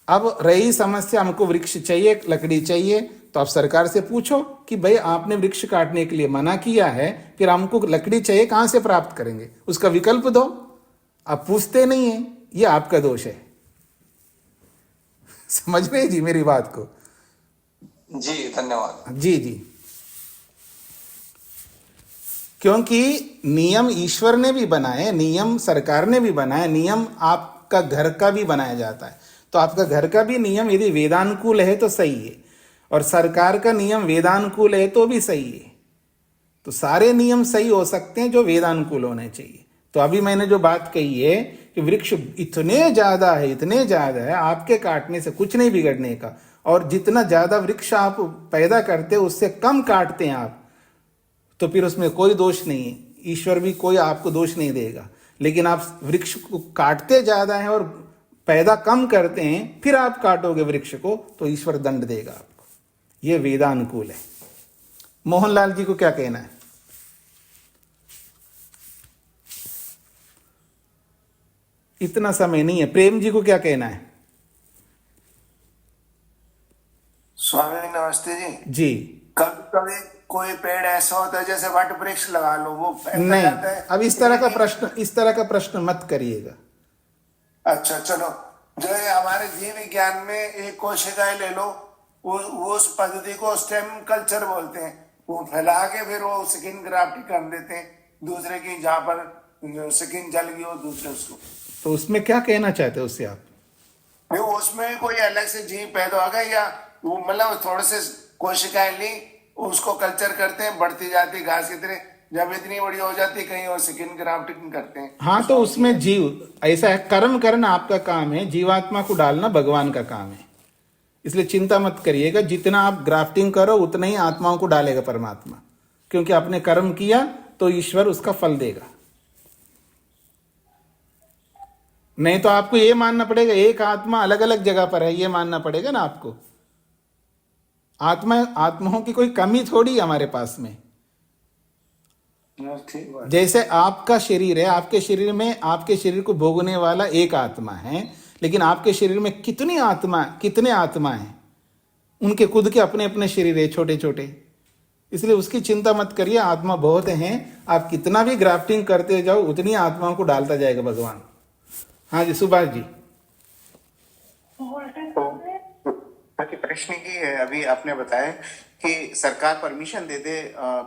अब रही समस्या, हमको वृक्ष चाहिए, लकड़ी चाहिए, तो आप सरकार से पूछो कि भाई आपने वृक्ष काटने के लिए मना किया है, फिर हमको लकड़ी चाहिए, कहां से प्राप्त करेंगे, उसका विकल्प दो। आप पूछते नहीं है, ये आपका दोष है। समझ रहे जी मेरी बात को? जी धन्यवाद। जी जी, क्योंकि नियम ईश्वर ने भी बनाए, नियम सरकार ने भी बनाए, नियम आपका घर का भी बनाया जाता है। तो आपका घर का भी नियम यदि वेदानुकूल है तो सही है, और सरकार का नियम वेदानुकूल है तो भी सही है। तो सारे नियम सही हो सकते हैं जो वेदानुकूल होने चाहिए। तो अभी मैंने जो बात कही है कि वृक्ष इतने ज्यादा है, इतने ज्यादा है, आपके काटने से कुछ नहीं बिगड़ने का, और जितना ज्यादा वृक्ष आप पैदा करते हो उससे कम काटते हैं आप, तो फिर उसमें कोई दोष नहीं है। ईश्वर भी कोई आपको दोष नहीं देगा। लेकिन आप वृक्ष को काटते ज्यादा हैं और पैदा कम करते हैं, फिर आप काटोगे वृक्ष को, तो ईश्वर दंड देगा आपको। ये वेदानुकूल है। मोहनलाल जी को क्या कहना है? इतना समय नहीं है। प्रेम जी को क्या कहना है? स्वामी नमस्ते जी। जी, कभी कभी कोई पेड़ ऐसा होता है जैसे वट वृक्ष लगा लो, वो नहीं, जाता है। अब इस तरह का प्रश्न मत करिएगा। अच्छा चलो, जो है हमारे जीव विज्ञान में एक कोशिकाएं ले लो, वो उस पद्धति को स्टेम कल्चर बोलते हैं। वो फैला के फिर वो स्किन ग्राफ्टिंग कर देते हैं दूसरे की, जहाँ पर स्किन जल गई हो दूसरे उसको। तो उसमें क्या कहना चाहते हो उससे आप? नहीं, उसमें कोई अलग से जीव पैदा होगा या वो मतलब थोड़े से कोशिकाएं ली, उसको कल्चर करते हैं, बढ़ती जाती घास की तरह, जब इतनी बड़ी हो जाती कहीं और स्किन ग्राफ्टिंग करते हैं। हाँ, तो उसमें जीव ऐसा है, कर्म करना आपका काम है, जीवात्मा को डालना भगवान का काम है। इसलिए चिंता मत करिएगा, जितना आप ग्राफ्टिंग करो उतना ही आत्माओं को डालेगा परमात्मा, क्योंकि आपने कर्म किया तो ईश्वर उसका फल देगा। नहीं तो आपको ये मानना पड़ेगा एक आत्मा अलग अलग जगह पर है, ये मानना पड़ेगा ना आपको। आत्माओं की कोई कमी थोड़ी हमारे पास में। जैसे आपका शरीर है, आपके शरीर में आपके शरीर को भोगने वाला एक आत्मा है, लेकिन आपके शरीर में कितने आत्मा हैं, उनके खुद के अपने अपने शरीर है छोटे छोटे। इसलिए उसकी चिंता मत करिए, आत्मा बहुत हैं। आप कितना भी ग्राफ्टिंग करते जाओ उतनी आत्माओं को डालता जाएगा भगवान। हाँ जी, सुभाष जी। बाकी प्रश्न की है, अभी आपने बताया कि सरकार परमिशन दे दे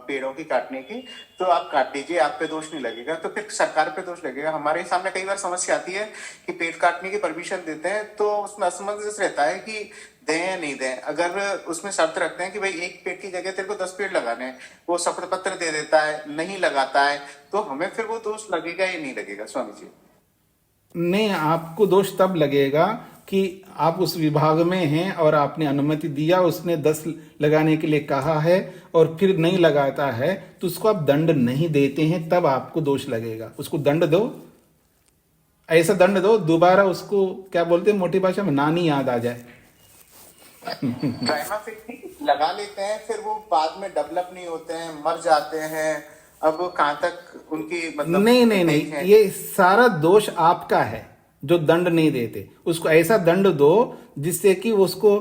पेड़ों की काटने की, तो आप काट लीजिए, आप पे दोष नहीं लगेगा, तो फिर सरकार पे दोष लगेगा। हमारे सामने कई बार समस्या आती है कि पेड़ काटने की परमिशन देते हैं तो उसमें असमंजस रहता है कि दें या नहीं दें। अगर उसमें शर्त रखते हैं कि भाई एक पेड़ की जगह तेरे को 10 पेड़ लगाने हैं, वो शपथ पत्र दे देता है, नहीं लगाता है, तो हमें फिर वो दोष लगेगा या नहीं लगेगा स्वामी जी? नहीं, आपको दोष तब लगेगा कि आप उस विभाग में हैं और आपने अनुमति दिया, उसने 10 लगाने के लिए कहा है और फिर नहीं लगाता है, तो उसको आप दंड नहीं देते हैं, तब आपको दोष लगेगा। उसको दंड दो, ऐसा दंड दो दोबारा उसको क्या बोलते हैं मोटी भाषा में, नानी याद आ जाए। ट्राइमाफिक लगा लेते हैं, फिर वो बाद में डेवलप नहीं होते हैं, मर जाते हैं। अब कहाँ तक उनकी मतलब नहीं नहीं नहीं, ये सारा दोष आपका है जो दंड नहीं देते। उसको ऐसा दंड दो जिससे कि उसको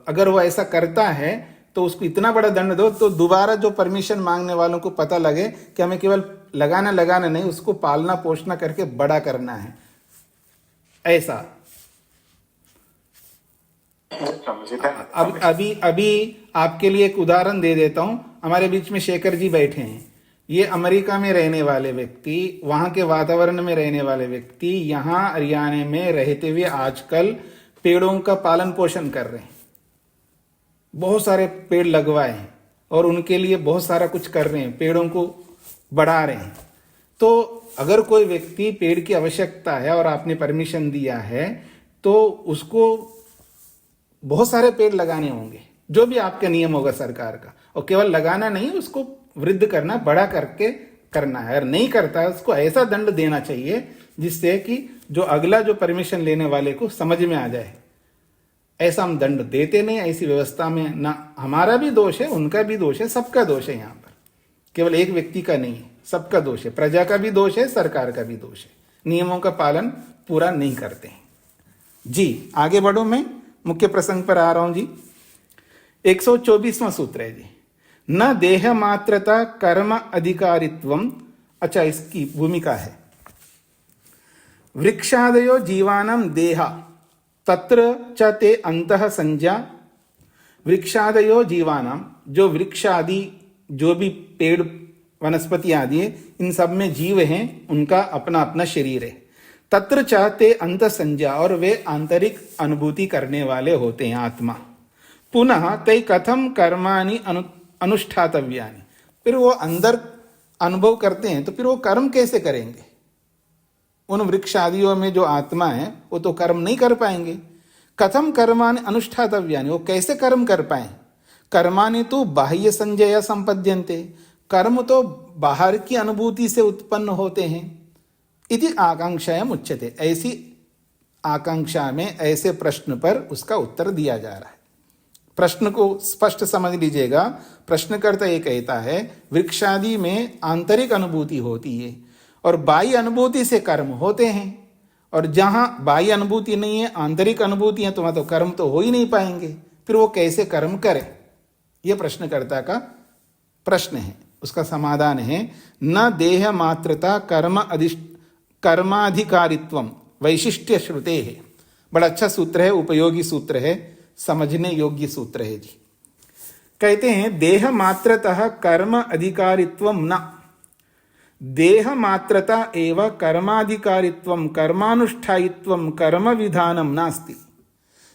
अगर वो ऐसा करता है तो उसको इतना बड़ा दंड दो तो दोबारा जो परमिशन मांगने वालों को पता लगे कि हमें केवल लगाना नहीं, उसको पालना पोषना करके बड़ा करना है। ऐसा अभी आपके लिए एक उदाहरण दे देता हूं। हमारे बीच में शेखर जी बैठे हैं। ये अमेरिका में रहने वाले व्यक्ति, वहां के वातावरण में रहने वाले व्यक्ति, यहां हरियाणा में रहते हुए आजकल पेड़ों का पालन पोषण कर रहे हैं। बहुत सारे पेड़ लगवाए हैं और उनके लिए बहुत सारा कुछ कर रहे हैं, पेड़ों को बढ़ा रहे हैं। तो अगर कोई व्यक्ति पेड़ की आवश्यकता है और आपने परमिशन दिया है तो उसको बहुत सारे पेड़ लगाने होंगे, जो भी आपका नियम होगा सरकार का। और केवल लगाना नहीं, उसको वृद्ध करना, बड़ा करके करना है। अगर नहीं करता है उसको ऐसा दंड देना चाहिए जिससे कि जो अगला जो परमिशन लेने वाले को समझ में आ जाए। ऐसा हम दंड देते नहीं। ऐसी व्यवस्था में ना हमारा भी दोष है, उनका भी दोष है, सबका दोष है। यहाँ पर केवल एक व्यक्ति का नहीं है, सबका दोष है। प्रजा का भी दोष है, सरकार का भी दोष है, नियमों का पालन पूरा नहीं करते हैं। जी आगे बढ़ो, मैं मुख्य प्रसंग पर आ रहा हूं जी। 124वां सूत्र है जी, न देह मात्रता कर्म अधिकारित्वम। अच्छा, इसकी भूमिका है, वृक्षादयो जीवानां देहा तत्र च ते अंतः संज्ञा। वृक्षादयो जीवानां, जो वृक्षादि जो भी पेड़ वनस्पति आदि है, इन सब में जीव हैं, उनका अपना अपना शरीर है। तत्र चाहते अंत संज्ञा, और वे आंतरिक अनुभूति करने वाले होते हैं, आत्मा। पुनः तै कथम कर्माणि अनुष्ठातव्यानि, फिर वो अंदर अनुभव करते हैं तो फिर वो कर्म कैसे करेंगे? उन वृक्ष आदियों में जो आत्मा है वो तो कर्म नहीं कर पाएंगे। कथम कर्माणि अनुष्ठातव्यानि, वो कैसे कर्म कर पाए? कर्माणि तो बाह्य संजय संपद्यन्ते, कर्म तो बाहर की अनुभूति से उत्पन्न होते हैं। इति आकांक्षायाम उच्यते, ऐसी आकांक्षा में ऐसे प्रश्न पर उसका उत्तर दिया जा रहा है। प्रश्न को स्पष्ट समझ लीजिएगा। प्रश्नकर्ता ये कहता है वृक्षादि में आंतरिक अनुभूति होती है और बाह्य अनुभूति से कर्म होते हैं, और जहां बाह्य अनुभूति नहीं है, आंतरिक अनुभूति है, तो वहां तो कर्म तो हो ही नहीं पाएंगे। फिर वो कैसे कर्म करे? यह प्रश्नकर्ता का प्रश्न है। उसका समाधान है, न देह मात्रता कर्माधिकारित्वम वैशिष्ट्य श्रुते है। बड़ा अच्छा सूत्र है, उपयोगी सूत्र है, समझने योग्य सूत्र है जी। कहते हैं देह मात्रतः कर्म अधिकारित्वम न, देह मात्रता एव कर्माधिकारित्वम कर्मानुष्ठायित्वम कर्म विधानम नास्ति।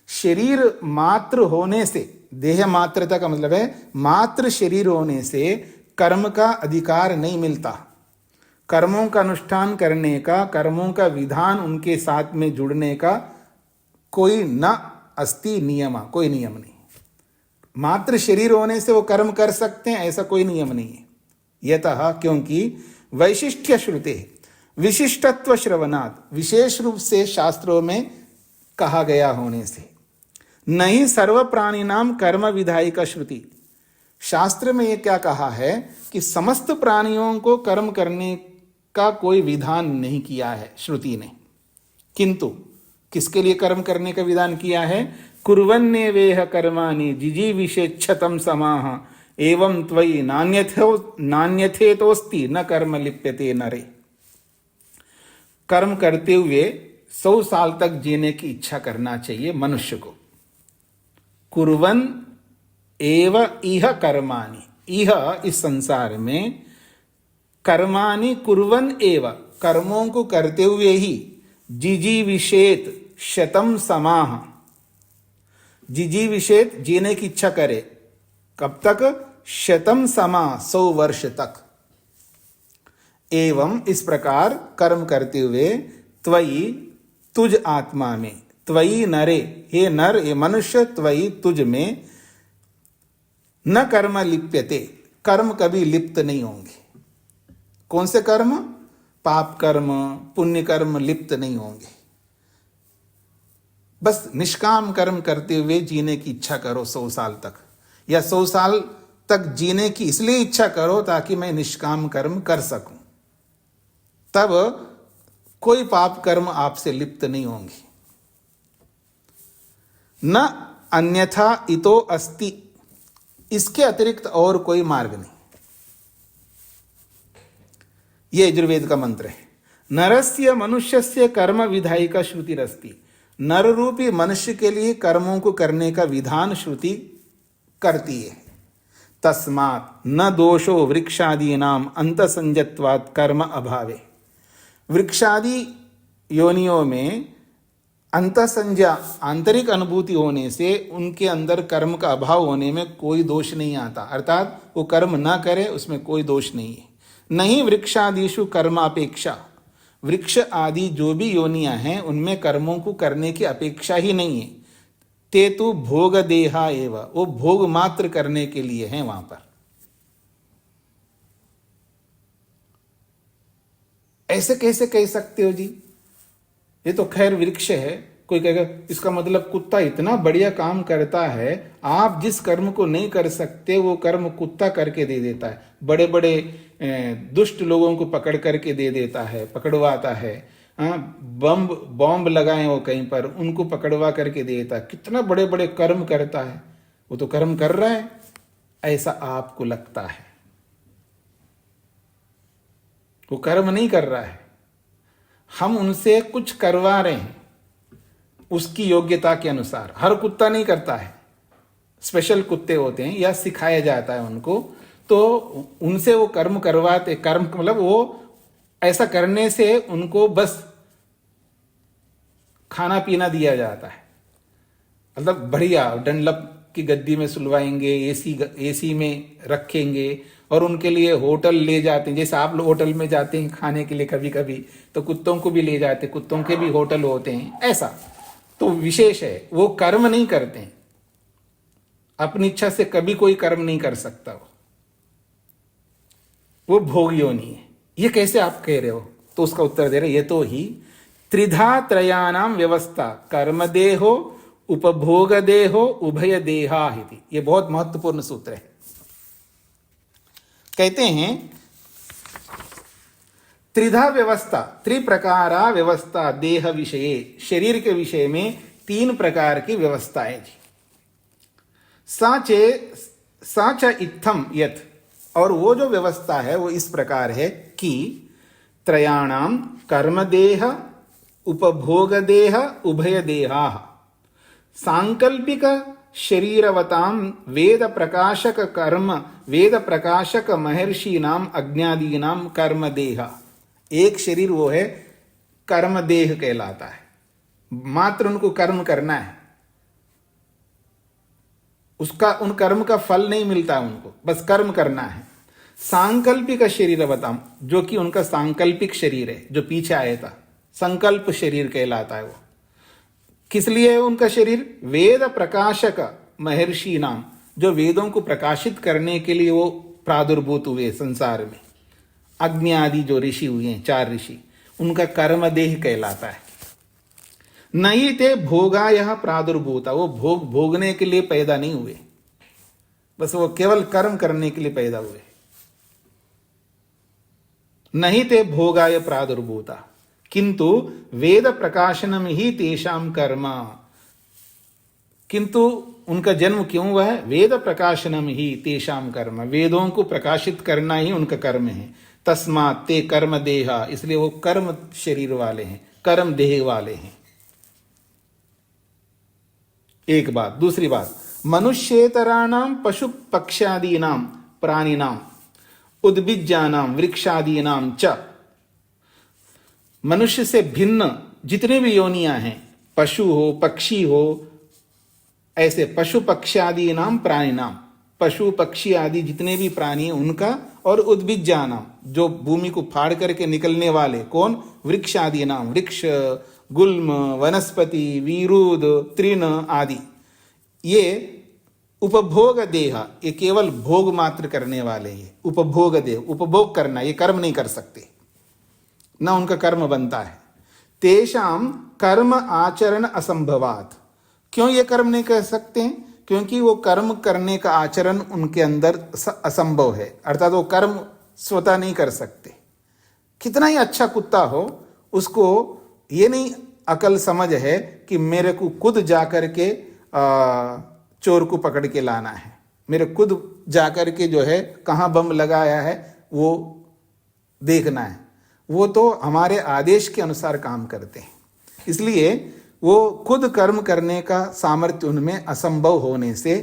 शरीर मात्र होने से, देह मात्रता का मतलब है मात्र शरीर होने से कर्म का अधिकार नहीं मिलता। कर्मों का अनुष्ठान करने का, कर्मों का विधान उनके साथ में जुड़ने का कोई न अस्ति नियम, कोई नियम नहीं। मात्र शरीर होने से वो कर्म कर सकते हैं, ऐसा कोई नियम नहीं है। यतः, क्योंकि वैशिष्ट्य श्रुते, विशिष्टत्व श्रवणात्, विशेष रूप से शास्त्रों में कहा गया होने से, नहीं सर्व प्राणी नाम कर्म विधायिका श्रुति। शास्त्र में ये क्या कहा है कि समस्त प्राणियों को कर्म करने का कोई विधान नहीं किया है श्रुति ने। किंतु किसके लिए कर्म करने का विधान किया है? कुर्वन्ने वेह कर्माणि जिजीविषेच्छतं समाह एवं त्वयि नान्यथेतोस्ति न कर्म लिप्यते नरे। कर्म करते हुए 100 साल तक जीने की इच्छा करना चाहिए मनुष्य को। कुर्वन एव इह कर्माणि, इह इस संसार में, कर्माणि कुर्वन एव, कर्मों को करते हुए ही, जिजीविषेत शतम समाह, जिजीविषेत जीने की इच्छा करे, कब तक? शतम समा, 100 वर्ष तक। एवं इस प्रकार कर्म करते हुए, त्वयि तुझ आत्मा में, त्वयि नरे, हे नर, हे मनुष्य, त्वयि तुझ में, न कर्म लिप्यते, कर्म कभी लिप्त नहीं होंगे। कौन से कर्म? पाप कर्म, पुण्य कर्म लिप्त नहीं होंगे। बस निष्काम कर्म करते हुए जीने की इच्छा करो 100 साल तक, या 100 साल तक जीने की इसलिए इच्छा करो ताकि मैं निष्काम कर्म कर सकूं, तब कोई पाप कर्म आपसे लिप्त नहीं होंगे। न अन्यथा इतो अस्ति, इसके अतिरिक्त और कोई मार्ग नहीं। यह यजुर्वेद का मंत्र है। नरस्य मनुष्यस्य कर्म विधायिका श्रुतिरस्ति, नर रूपी मनुष्य के लिए कर्मों को करने का विधान श्रुति करती है। तस्मात् न दोषो वृक्षादीनाम अंतसंजत्वात् कर्म अभावे, वृक्षादि योनियों में अंतसंज्ञा आंतरिक अनुभूति होने से उनके अंदर कर्म का अभाव होने में कोई दोष नहीं आता, अर्थात वो कर्म ना करे उसमें कोई दोष नहीं है। नहीं वृक्षादिषु कर्मापेक्षा, वृक्ष आदि जो भी योनियां हैं उनमें कर्मों को करने की अपेक्षा ही नहीं है। ते तु भोग देहा एव, वो भोग मात्र करने के लिए हैं वहां पर। ऐसे कैसे कह सकते हो जी, ये तो खैर वृक्ष है। कोई कहेगा इसका मतलब कुत्ता इतना बढ़िया काम करता है, आप जिस कर्म को नहीं कर सकते वो कर्म कुत्ता करके दे देता है, बड़े बड़े दुष्ट लोगों को पकड़ करके दे देता है, पकड़वाता है। बॉम्ब लगाए हो कहीं पर, उनको पकड़वा करके दे देता है। कितना बड़े बड़े कर्म करता है, वो तो कर्म कर रहा है, ऐसा आपको लगता है। वो कर्म नहीं कर रहा है, हम उनसे कुछ करवा रहे हैं उसकी योग्यता के अनुसार। हर कुत्ता नहीं करता है, स्पेशल कुत्ते होते हैं या सिखाया जाता है उनको, तो उनसे वो कर्म करवाते। कर्म मतलब वो ऐसा करने से उनको बस खाना पीना दिया जाता है, मतलब बढ़िया डंडलप की गद्दी में सुलवाएंगे, एसी में रखेंगे और उनके लिए होटल ले जाते हैं। जैसे आप लोग होटल में जाते हैं खाने के लिए कभी कभी, तो कुत्तों को भी ले जाते, कुत्तों के भी होटल होते हैं। ऐसा तो विशेष है, वो कर्म नहीं करते हैं, अपनी इच्छा से कभी कोई कर्म नहीं कर सकता। वो भोग योनि है। ये कैसे आप कह रहे हो? तो उसका उत्तर दे रहे, ये तो ही त्रिधा त्रयाणाम व्यवस्था कर्म देहो उपभोग देहो उभय देहा इति। ये बहुत महत्वपूर्ण सूत्र है। कहते हैं त्रिधा व्यवस्था, त्रिप्रकारा व्यवस्था देह विषये, शरीर के विषय में 3 प्रकार की व्यवस्थाएं जी। साच इत्थम यथ, और वो जो व्यवस्था है वो इस प्रकार है कि त्रयाणाम कर्म देह उपभोग देह उभय देहा सांकल्पिक शरीरवताम वेद प्रकाशक कर्म वेद प्रकाशक महर्षि नाम अज्ञादी नाम कर्म देह। एक शरीर वो है कर्म देह कहलाता है, मात्र उनको कर्म करना है, उसका उन कर्म का फल नहीं मिलता उनको, बस कर्म करना है। सांकल्पिक शरीरवताम, जो कि उनका सांकल्पिक शरीर है, जो पीछे आया था, संकल्प शरीर कहलाता है वो। किस लिए है उनका शरीर? वेद प्रकाशक महर्षि नाम, जो वेदों को प्रकाशित करने के लिए वो प्रादुर्भूत हुए संसार में। अग्नि आदि जो ऋषि हुए हैं, 4 ऋषि, उनका कर्म देह कहलाता है। नहीं ते भोगाय प्रादुर्भूता, वो भोगने के लिए पैदा नहीं हुए, बस वो केवल कर्म करने के लिए पैदा हुए। नहीं ते भोगाय प्रादुर्भूता किंतु वेद प्रकाशनम ही तेषाम कर्म, किंतु उनका जन्म क्यों हुआ है? वेद प्रकाशनम ही तेषाम कर्म, वेदों को प्रकाशित करना ही उनका कर्म है। तस्मात् ते कर्म देहा, इसलिए वो कर्म शरीर वाले हैं, कर्म देह वाले हैं। एक बात। दूसरी बात, मनुष्येतराणाम पशु पक्षादीनाम प्राणिनाम उद्भिज्जानाम वृक्षादीनाम च, मनुष्य से भिन्न जितने भी योनियां हैं, पशु हो पक्षी हो, ऐसे पशु पक्षादि नाम प्राणी नाम, पशु पक्षी आदि जितने भी प्राणी हैं उनका, और उद्भिज्जानाम, जो भूमि को फाड़ करके निकलने वाले, कौन? वृक्ष आदि नाम, वृक्ष, गुल्म, वनस्पति, वीरुद, तृण आदि। ये उपभोग देहा, ये केवल भोग मात्र करने वाले हैं। उपभोग देह, उपभोग करना, ये कर्म नहीं कर सकते, ना उनका कर्म बनता है। तेषाम कर्म आचरण असंभवात। क्यों ये कर्म नहीं कर सकते हैं? क्योंकि वो कर्म करने का आचरण उनके अंदर असंभव है, अर्थात वो कर्म स्वतः नहीं कर सकते। कितना ही अच्छा कुत्ता हो, उसको ये नहीं अकल समझ है कि मेरे को खुद जाकर के चोर को पकड़ के लाना है, मेरे खुद जाकर के जो है कहाँ बम लगाया है वो देखना है। वो तो हमारे आदेश के अनुसार काम करते हैं, इसलिए वो खुद कर्म करने का सामर्थ्य उनमें असंभव होने से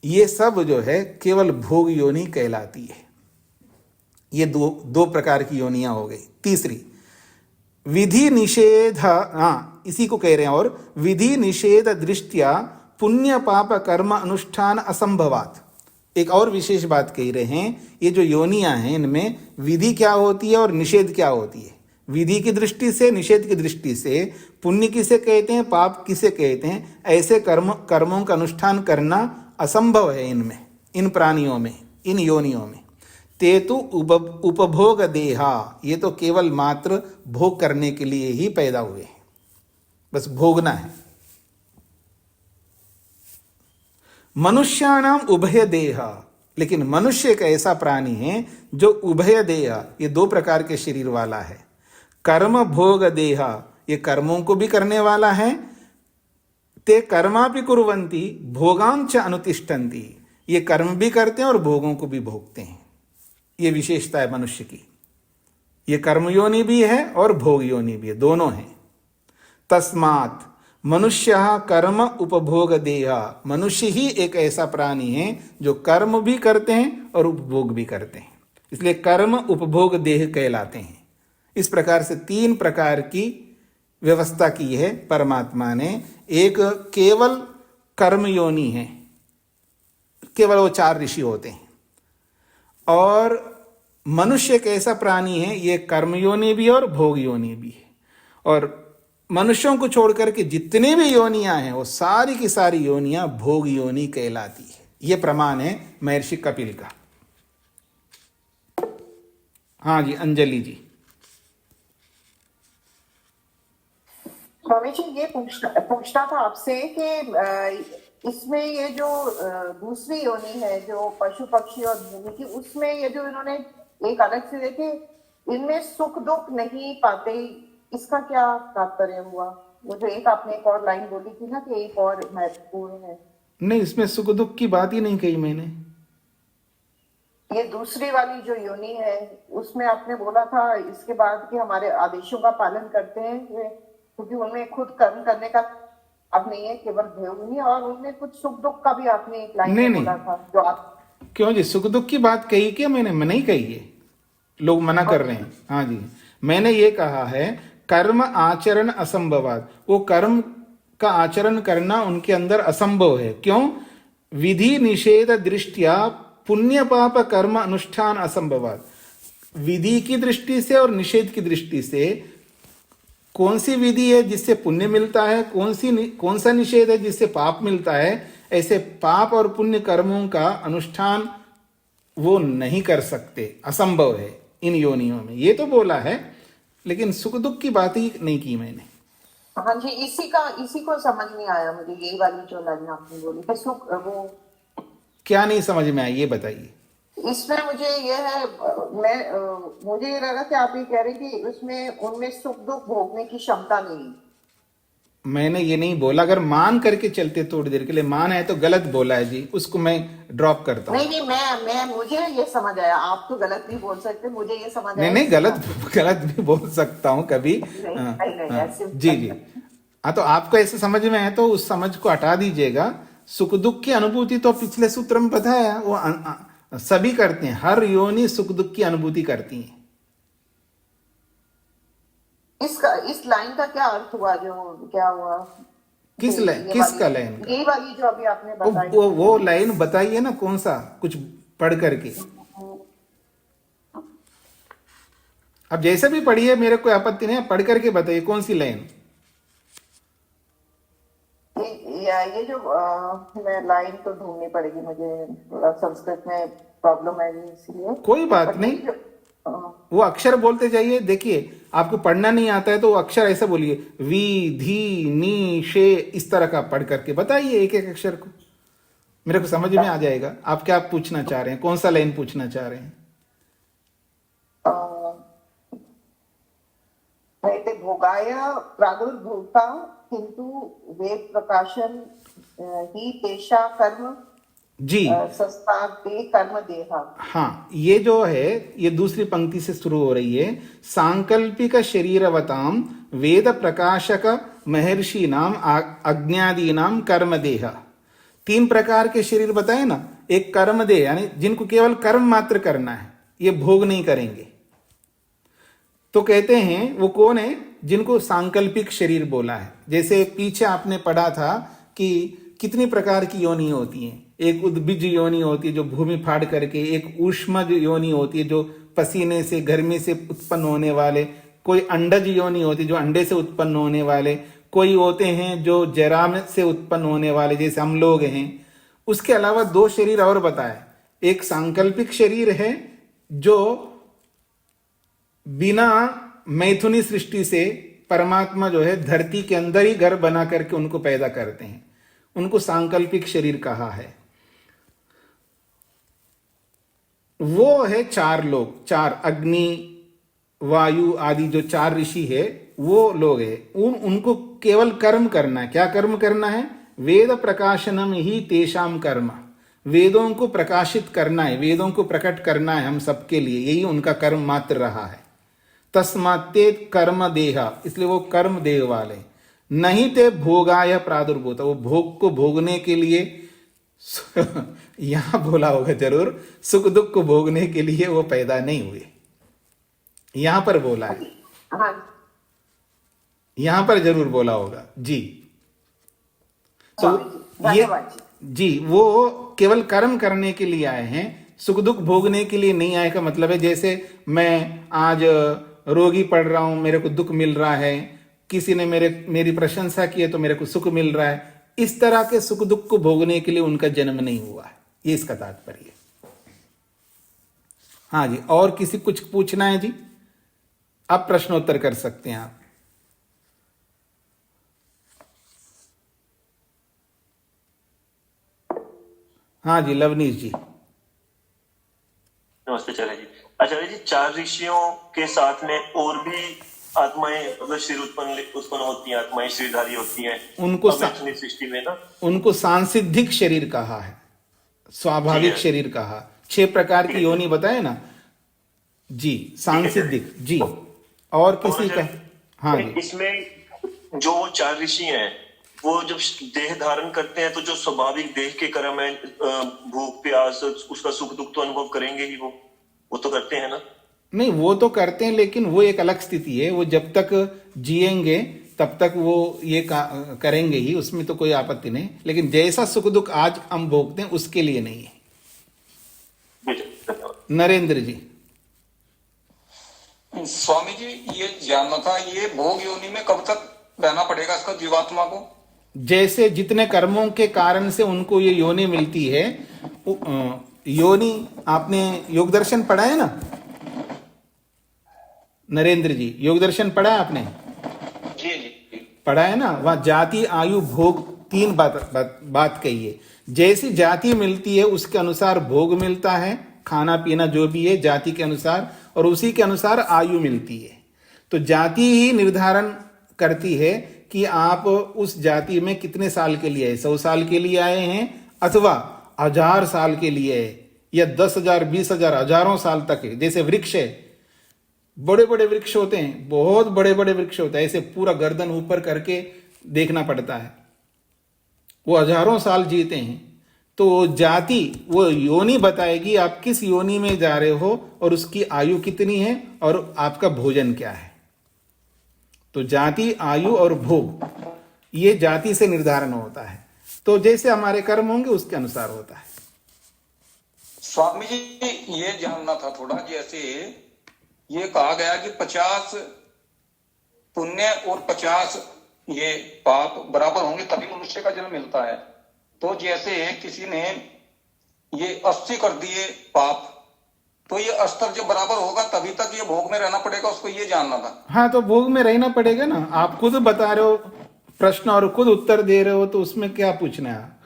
ये सब जो है केवल भोग योनि कहलाती है। ये दो प्रकार की योनियां हो गई। तीसरी विधि निषेध, इसी को कह रहे हैं, और विधि निषेध दृष्टिया पुण्य पाप कर्म अनुष्ठान असंभवात। एक और विशेष बात कह रहे हैं, ये जो योनियां हैं इनमें विधि क्या होती है और निषेध क्या होती है। विधि की दृष्टि से, निषेध की दृष्टि से पुण्य किसे कहते हैं, पाप किसे कहते हैं, ऐसे कर्मों का अनुष्ठान करना असंभव है इनमें, इन प्राणियों में, इन योनियों में। ते तो उपभोग देहा, ये तो केवल मात्र भोग करने के लिए ही पैदा हुए हैं, बस भोगना है। मनुष्याणाम उभय देह, लेकिन मनुष्य एक ऐसा प्राणी है जो उभय देह, ये दो प्रकार के शरीर वाला है। कर्म भोग देह, ये कर्मों को भी करने वाला है। ते कर्मापि कुर्वन्ति भोगांच अनुतिष्ठन्ति, ये कर्म भी करते हैं और भोगों को भी भोगते हैं। ये विशेषता है मनुष्य की, ये कर्म योनि भी है और भोग योनि भी है, दोनों हैं। तस्मात् मनुष्य कर्म उपभोग देह, मनुष्य ही एक ऐसा प्राणी है जो कर्म भी करते हैं और उपभोग भी करते हैं, इसलिए कर्म उपभोग देह कहलाते हैं। इस प्रकार से तीन प्रकार की व्यवस्था की है परमात्मा ने। एक केवल कर्म योनि है, केवल वो 4 ऋषि होते हैं, और मनुष्य एक ऐसा प्राणी है, ये कर्म योनि भी और भोग योनि भी है। और मनुष्यों को छोड़कर के जितने भी योनियां हैं वो सारी की सारी योनियां भोग योनि कहलाती है। ये प्रमाण है महर्षि कपिल का। हाँ जी, अंजलि जी। स्वामी जी, ये पूछना था आपसे कि इसमें ये जो दूसरी योनि है जो पशु पक्षी और भूमि की, उसमें ये जो इन्होंने एक अलग से देखे, इनमें सुख दुख नहीं पाते, इसका क्या तात्पर्य हुआ? वो जो एक आपने एक और लाइन बोली थी ना कि एक और महत्वपूर्ण है। नहीं, इसमें सुख दुख की बात ही नहीं कही मैंने। ये दूसरी वाली जो योनि है उसमें आपने बोला था इसके बाद कि हमारे आदेशों का पालन करते हैं, क्योंकि उनमें खुद कर्म करने का अब नहीं है, केवल भोग नहीं, और उनमें कुछ सुख दुख का भी आपने एक लाइन में बोला था जो आप। क्यों जी, सुख दुख की बात कही क्या मैंने? नहीं कही है, लोग मना कर रहे हैं। हाँ जी, मैंने ये कहा है कर्म आचरण असंभवात, वो कर्म का आचरण करना उनके अंदर असंभव है। क्यों? विधि निषेध दृष्टिया पुण्य पाप कर्म अनुष्ठान असंभवात। विधि की दृष्टि से और निषेध की दृष्टि से कौन सी विधि है जिससे पुण्य मिलता है, कौन सा निषेध है जिससे पाप मिलता है, ऐसे पाप और पुण्य कर्मों का अनुष्ठान वो नहीं कर सकते, असंभव है इन योनियों में, ये तो बोला है, लेकिन सुख दुख की बात ही नहीं की मैंने। हाँ जी, इसी को समझ नहीं आया मुझे, यही वाली जो लाइन आपने बोली कि सुख, वो क्या नहीं समझ में आई ये बताइए। इसमें मुझे ये है, मुझे ये लगा कि आप ये कह रहे कि उसमें उनमें सुख दुख भोगने की क्षमता नहीं। मैंने ये नहीं बोला, अगर मान करके चलते थोड़ी देर के लिए, मान है तो गलत बोला है जी, उसको मैं ड्रॉप करता हूँ। नहीं, मैं मुझे ये समझ आया, आप तो गलत भी बोल सकते, मुझे ये समझ आया। नहीं, गलत भी बोल सकता हूँ कभी। जी जी, हाँ, तो आपको ऐसे समझ में है तो उस समझ को हटा दीजिएगा। सुख दुख की अनुभूति तो पिछले सूत्र में बताया, वो सभी करते हैं, हर योनि सुख दुख की अनुभूति करती है। इस लाइन का क्या अर्थ हुआ, जो क्या हुआ? किसका लाइन? यही वाली जो अभी आपने बताई। वो लाइन बताइए ना, कौन सा, कुछ पढ़ करके। अब जैसे भी पढ़िए, मेरे कोई आपत्ति नहीं है, पढ़ करके बताइए कौन सी लाइन। ये जो मैं लाइन तो ढूंढनी पड़ेगी मुझे, थोड़ा संस्कृत में प्रॉब्लम है इसलिए। कोई बात नहीं, वो अक्षर बोलते जाइए। देखिए, आपको पढ़ना नहीं आता है तो अक्षर ऐसा बोलिए, वी धी नी शे, इस तरह का पढ़ करके बताइए एक एक अक्षर को, मेरे को समझ में आ जाएगा आप क्या पूछना चाह रहे हैं, कौन सा लाइन पूछना चाह रहे हैं। भोगाय प्रादुर्भूता किंतु वेद प्रकाशन ही तेषा कर्म जी सस्ताग्ते कर्म देहा। हाँ, ये जो है ये दूसरी पंक्ति से शुरू हो रही है। सांकल्पिक शरीरवताम वेद प्रकाशक महर्षि नाम अज्ञादी नाम कर्म देह। 3 प्रकार के शरीर बताए ना, एक कर्म देह यानी जिनको केवल कर्म मात्र करना है, ये भोग नहीं करेंगे। तो कहते हैं वो कौन है, जिनको सांकल्पिक शरीर बोला है। जैसे पीछे आपने पढ़ा था कि कितनी प्रकार की योनि होती हैं। एक उद्भिज योनि होती है जो भूमि फाड़ करके, एक ऊष्मज योनि होती है जो पसीने से गर्मी से उत्पन्न होने वाले, कोई अंडज योनि होती है जो अंडे से उत्पन्न होने वाले, कोई होते हैं जो जराम से उत्पन्न होने वाले जैसे हम लोग हैं। उसके अलावा 2 शरीर और बताए, एक सांकल्पिक शरीर है जो बिना मैथुनी सृष्टि से परमात्मा जो है धरती के अंदर ही घर बना करके उनको पैदा करते हैं, उनको सांकल्पिक शरीर कहा है। वो है 4 लोग, 4 अग्नि वायु आदि जो 4 ऋषि है वो लोग है। उनको केवल कर्म करना है। क्या कर्म करना है? वेद प्रकाशनम ही तेषाम कर्म, वेदों को प्रकाशित करना है, वेदों को प्रकट करना है हम सबके लिए, यही उनका कर्म मात्र रहा है। तस्मात्ते कर्म देहा, इसलिए वो कर्म देह वाले। नहीं ते भोगाय प्रादुर्भूत, वो भोग को भोगने के लिए यहां बोला होगा जरूर, सुख दुख को भोगने के लिए वो पैदा नहीं हुए, यहां पर बोला है, यहां पर जरूर बोला होगा जी। तो ये जी वो केवल कर्म करने के लिए आए हैं, सुख दुख भोगने के लिए नहीं आए का मतलब है जैसे मैं आज रोगी पड़ रहा हूं, मेरे को दुख मिल रहा है, किसी ने मेरी प्रशंसा की है तो मेरे को सुख मिल रहा है, इस तरह के सुख दुख को भोगने के लिए उनका जन्म नहीं हुआ है, ये इसका तात्पर्य। हाँ जी, और किसी कुछ पूछना है जी? अब प्रश्नोत्तर कर सकते हैं आप। हाँ जी, लवनीश जी। नमस्ते आचार्य जी। आचार्य जी, 4 ऋषियों के साथ में और भी आत्माएं मतलब शरीर उत्पन्न होती हैं, आत्माएं शरीरधारी होती हैं उनको सृष्टि में ना, उनको सांसिद्धिक शरीर कहा है, स्वाभाविक शरीर कहा। 6 प्रकार की योनि बताए ना जी, सांसिद्धिक जी। और किसी का? हाँ जी, इसमें जो 4 ऋषि हैं वो जब देह धारण करते हैं तो जो स्वाभाविक देह के कर्म है, भूख प्यास उसका सुख दुख तो अनुभव करेंगे ही, वो तो करते हैं ना? नहीं, वो तो करते हैं लेकिन वो एक अलग स्थिति है, वो जब तक जिएंगे तब तक वो ये करेंगे ही, उसमें तो कोई आपत्ति नहीं। लेकिन जैसा सुख दुख आज हम भोगते हैं उसके लिए नहीं है। नरेंद्र जी। स्वामी जी, ये जानना था, ये भोग योनि में कब तक रहना पड़ेगा इसका जीवात्मा को? जैसे जितने कर्मों के कारण से उनको ये योनि मिलती है। योनि आपने योग दर्शन पढ़ा है ना नरेंद्र जी? योग दर्शन पढ़ा है आपने? जी जी पढ़ा है ना? वहां जाति आयु भोग 3 बात कही है। जैसी जाति मिलती है उसके अनुसार भोग मिलता है, खाना पीना जो भी है जाति के अनुसार, और उसी के अनुसार आयु मिलती है। तो जाति ही निर्धारण करती है कि आप उस जाति में कितने साल के लिए आए, 100 साल के लिए आए हैं अथवा 1000 साल के लिए है, या 10,000 20,000 हजारों साल तक है। जैसे वृक्ष है, बड़े बड़े वृक्ष होते हैं, बहुत बड़े बड़े वृक्ष होते हैं, ऐसे पूरा गर्दन ऊपर करके देखना पड़ता है, वो हजारों साल जीते हैं। तो जाति वो योनि बताएगी आप किस योनि में जा रहे हो और उसकी आयु कितनी है और आपका भोजन क्या है। तो जाति आयु और भोग ये जाति से निर्धारण होता है। तो जैसे हमारे कर्म होंगे उसके अनुसार होता है। स्वामी जी, ये जानना था थोड़ा, जैसे ये कहा गया कि 50 पुण्य और 50 ये पाप बराबर होंगे तभी मनुष्य का जन्म मिलता है। तो जैसे किसी ने ये 80 कर दिए पाप तो ये स्तर जब बराबर होगा तभी तक ये भोग में रहना पड़ेगा, उसको ये जानना था। हाँ, तो भोग में रहना पड़ेगा ना। आप खुद बता रहे हो प्रश्न और खुद उत्तर दे रहे हो, तो उसमें क्या पूछना है?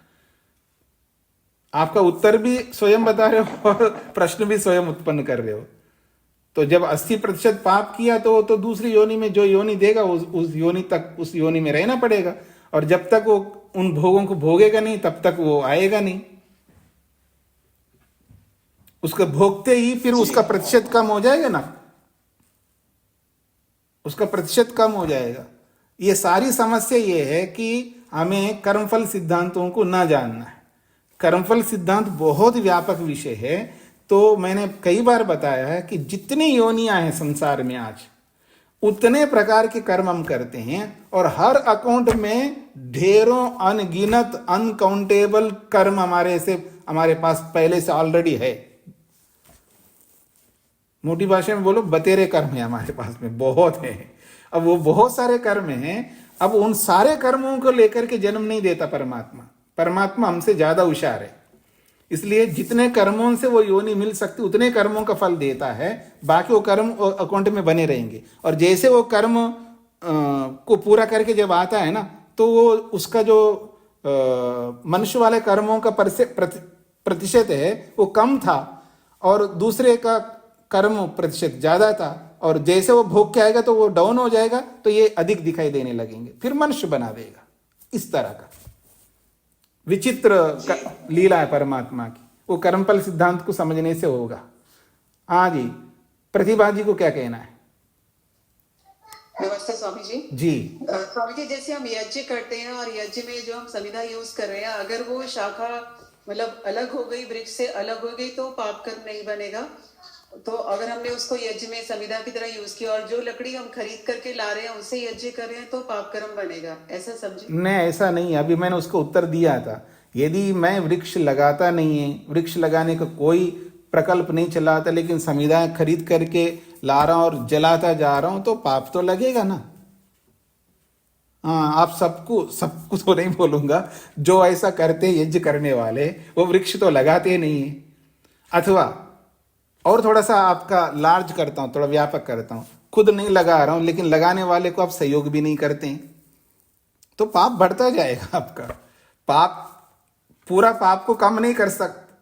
आपका उत्तर भी स्वयं बता रहे हो और प्रश्न भी स्वयं उत्पन्न कर रहे हो। तो जब 80% पाप किया तो दूसरी योनि में जो योनि देगा उस योनि तक, उस योनि में रहना पड़ेगा। और जब तक वो उन भोगों को भोगेगा नहीं तब तक वो आएगा नहीं। उसको भोगते ही फिर उसका प्रतिशत कम हो जाएगा ना, उसका प्रतिशत कम हो जाएगा। ये सारी समस्या ये है कि हमें कर्मफल सिद्धांतों को ना जानना है। कर्मफल सिद्धांत बहुत व्यापक विषय है। तो मैंने कई बार बताया है कि जितनी योनियां हैं संसार में आज, उतने प्रकार के कर्म हम करते हैं और हर अकाउंट में ढेरों अनगिनत अनकाउंटेबल कर्म हमारे पास पहले से ऑलरेडी है। मोटी भाषा में बोलो, बतेरे कर्म है हमारे पास में, बहुत है। अब वो बहुत सारे कर्म हैं। अब उन सारे कर्मों को लेकर के जन्म नहीं देता परमात्मा। परमात्मा हमसे ज्यादा होशियार है, इसलिए जितने कर्मों से वो योनि मिल सकती उतने कर्मों का फल देता है। बाकी वो कर्म अकाउंट में बने रहेंगे। और जैसे वो कर्म को पूरा करके जब आता है ना, तो वो उसका जो मनुष्य वाले कर्मों का प्रतिशत है वो कम था और दूसरे का कर्म प्रतिशत ज्यादा था। और जैसे वो भोग के आएगा तो वो डाउन हो जाएगा, तो ये अधिक दिखाई देने लगेंगे, फिर मनुष्य बना देगा। इस तरह का विचित्र लीला है परमात्मा की। वो कर्मफल सिद्धांत को समझने से होगा। हाँ जी, प्रतिभा जी को क्या कहना है? नमस्ते स्वामी जी। जी स्वामी जी, जैसे हम यज्ञ करते हैं और यज्ञ में जो हम समिधा यूज कर रहे हैं, अगर वो शाखा मतलब अलग हो गई, वृक्ष से अलग हो गई, तो पाप कर्म नहीं बनेगा। तो अगर हमने उसको यज्ञ में समिधा की तरह यूज किया और जो लकड़ी हम खरीद करके ला रहे हैं उससे यज्ञ कर रहे हैं, तो पाप कर्म बनेगा, ऐसा समझे? नहीं, ऐसा नहीं। अभी मैंने उसको उत्तर दिया था। यदि मैं वृक्ष लगाता नहीं है, वृक्ष लगाने का कोई प्रकल्प नहीं चलाता, लेकिन समिधा खरीद करके ला रहा हूं और जलाता जा रहा हूं, तो पाप तो लगेगा ना। हाँ, आप सबको तो नहीं बोलूंगा, जो ऐसा करते हैं यज्ञ करने वाले, वो वृक्ष तो लगाते नहीं है। अथवा और थोड़ा सा आपका लार्ज करता हूं, थोड़ा व्यापक करता हूं, खुद नहीं लगा रहा हूं लेकिन लगाने वाले को आप सहयोग भी नहीं करते हैं, तो पाप बढ़ता जाएगा आपका। पूरा पाप को कम नहीं कर सकता,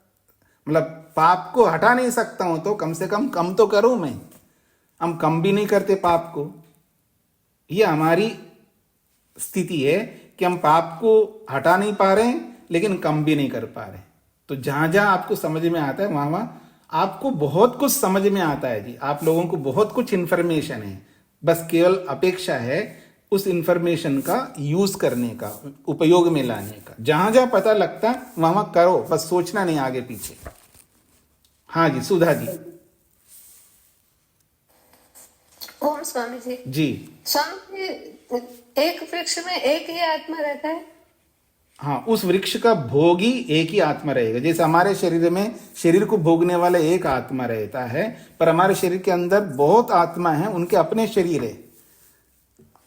मतलब पाप को हटा नहीं सकता हूं, तो कम से कम तो करूं मैं। हम कम भी नहीं करते पाप को। ये हमारी स्थिति है कि हम पाप को हटा नहीं पा रहे हैं लेकिन कम भी नहीं कर पा रहे। तो जहां जहां आपको समझ में आता है वहां आपको बहुत कुछ समझ में आता है जी। आप लोगों को बहुत कुछ इंफॉर्मेशन है, बस केवल अपेक्षा है उस इंफॉर्मेशन का यूज करने का, उपयोग में लाने का। जहां जहां पता लगता वहां करो, बस सोचना नहीं आगे पीछे। हाँ जी, सुधा जी। ओम स्वामी जी। जी स्वामी जी, एक वृक्ष में एक ही आत्मा रहता है? हाँ, उस वृक्ष का भोगी एक ही आत्मा रहेगा। जैसे हमारे शरीर में शरीर को भोगने वाला एक आत्मा रहता है, पर हमारे शरीर के अंदर बहुत आत्मा है, उनके अपने शरीर है।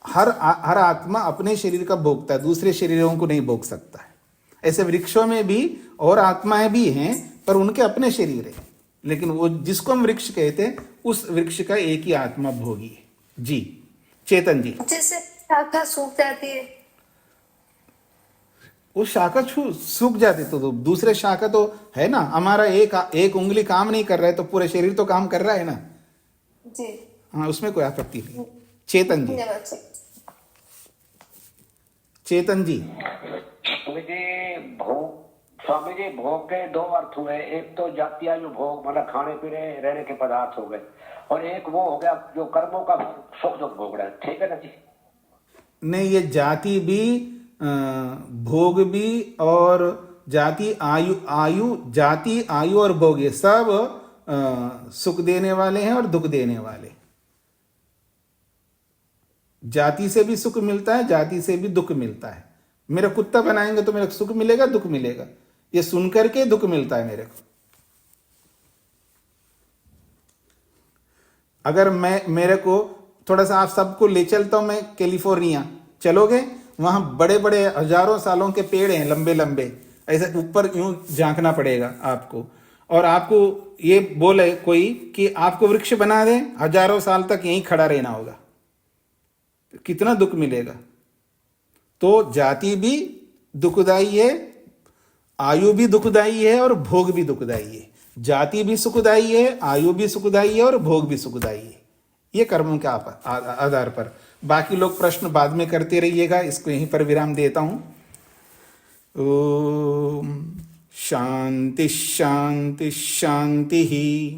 हर आत्मा अपने शरीर का भोगता है, दूसरे शरीरों को नहीं भोग सकता है। ऐसे वृक्षों में भी और आत्माएं भी हैं, पर उनके अपने शरीर है, लेकिन वो जिसको हम वृक्ष कहते हैं उस वृक्ष का एक ही आत्मा भोगी है। जी चेतन जी। जैसे शाखा सूख जाती है, वो शाखा सूख जाती तो दूसरे शाखा तो है ना। हमारा एक उंगली काम नहीं कर रहा है तो पूरे शरीर तो काम कर रहा है ना जी। हाँ, उसमें कोई आपत्ति नहीं। चेतन जी। चेतन जी। स्वामी जी, भोग के दो अर्थ हुए। एक तो जातीय भोग, मतलब खाने पीने रहने के पदार्थ हो गए, और एक वो हो गया जो कर्मों का सुख दुख भोग रहा है। ठीक है ना जी? नहीं, ये जाति भी भोग भी और जाति आयु और भोग, ये सब सुख देने वाले हैं और दुख देने वाले। जाति से भी सुख मिलता है, जाति से भी दुख मिलता है। मेरा कुत्ता बनाएंगे तो मेरे को सुख मिलेगा, दुख मिलेगा। ये सुनकर के दुख मिलता है मेरे को। अगर मेरे को थोड़ा सा आप सबको ले चलता हूं मैं कैलिफोर्निया, चलोगे? वहां बड़े बड़े हजारों सालों के पेड़ हैं, लंबे लंबे, ऐसे ऊपर यूं झांकना पड़ेगा आपको। और आपको ये बोले कोई कि आपको वृक्ष बना दे, हजारों साल तक यहीं खड़ा रहना होगा, कितना दुख मिलेगा। तो जाति भी दुखदाई है, आयु भी दुखदाई है और भोग भी दुखदाई है। जाति भी सुखदाई है, आयु भी सुखदाई है और भोग भी सुखदाई है, ये कर्मों के आधार पर। बाकी लोग प्रश्न बाद में करते रहिएगा, इसको यहीं पर विराम देता हूं। ओम शांति शांति शांति ही।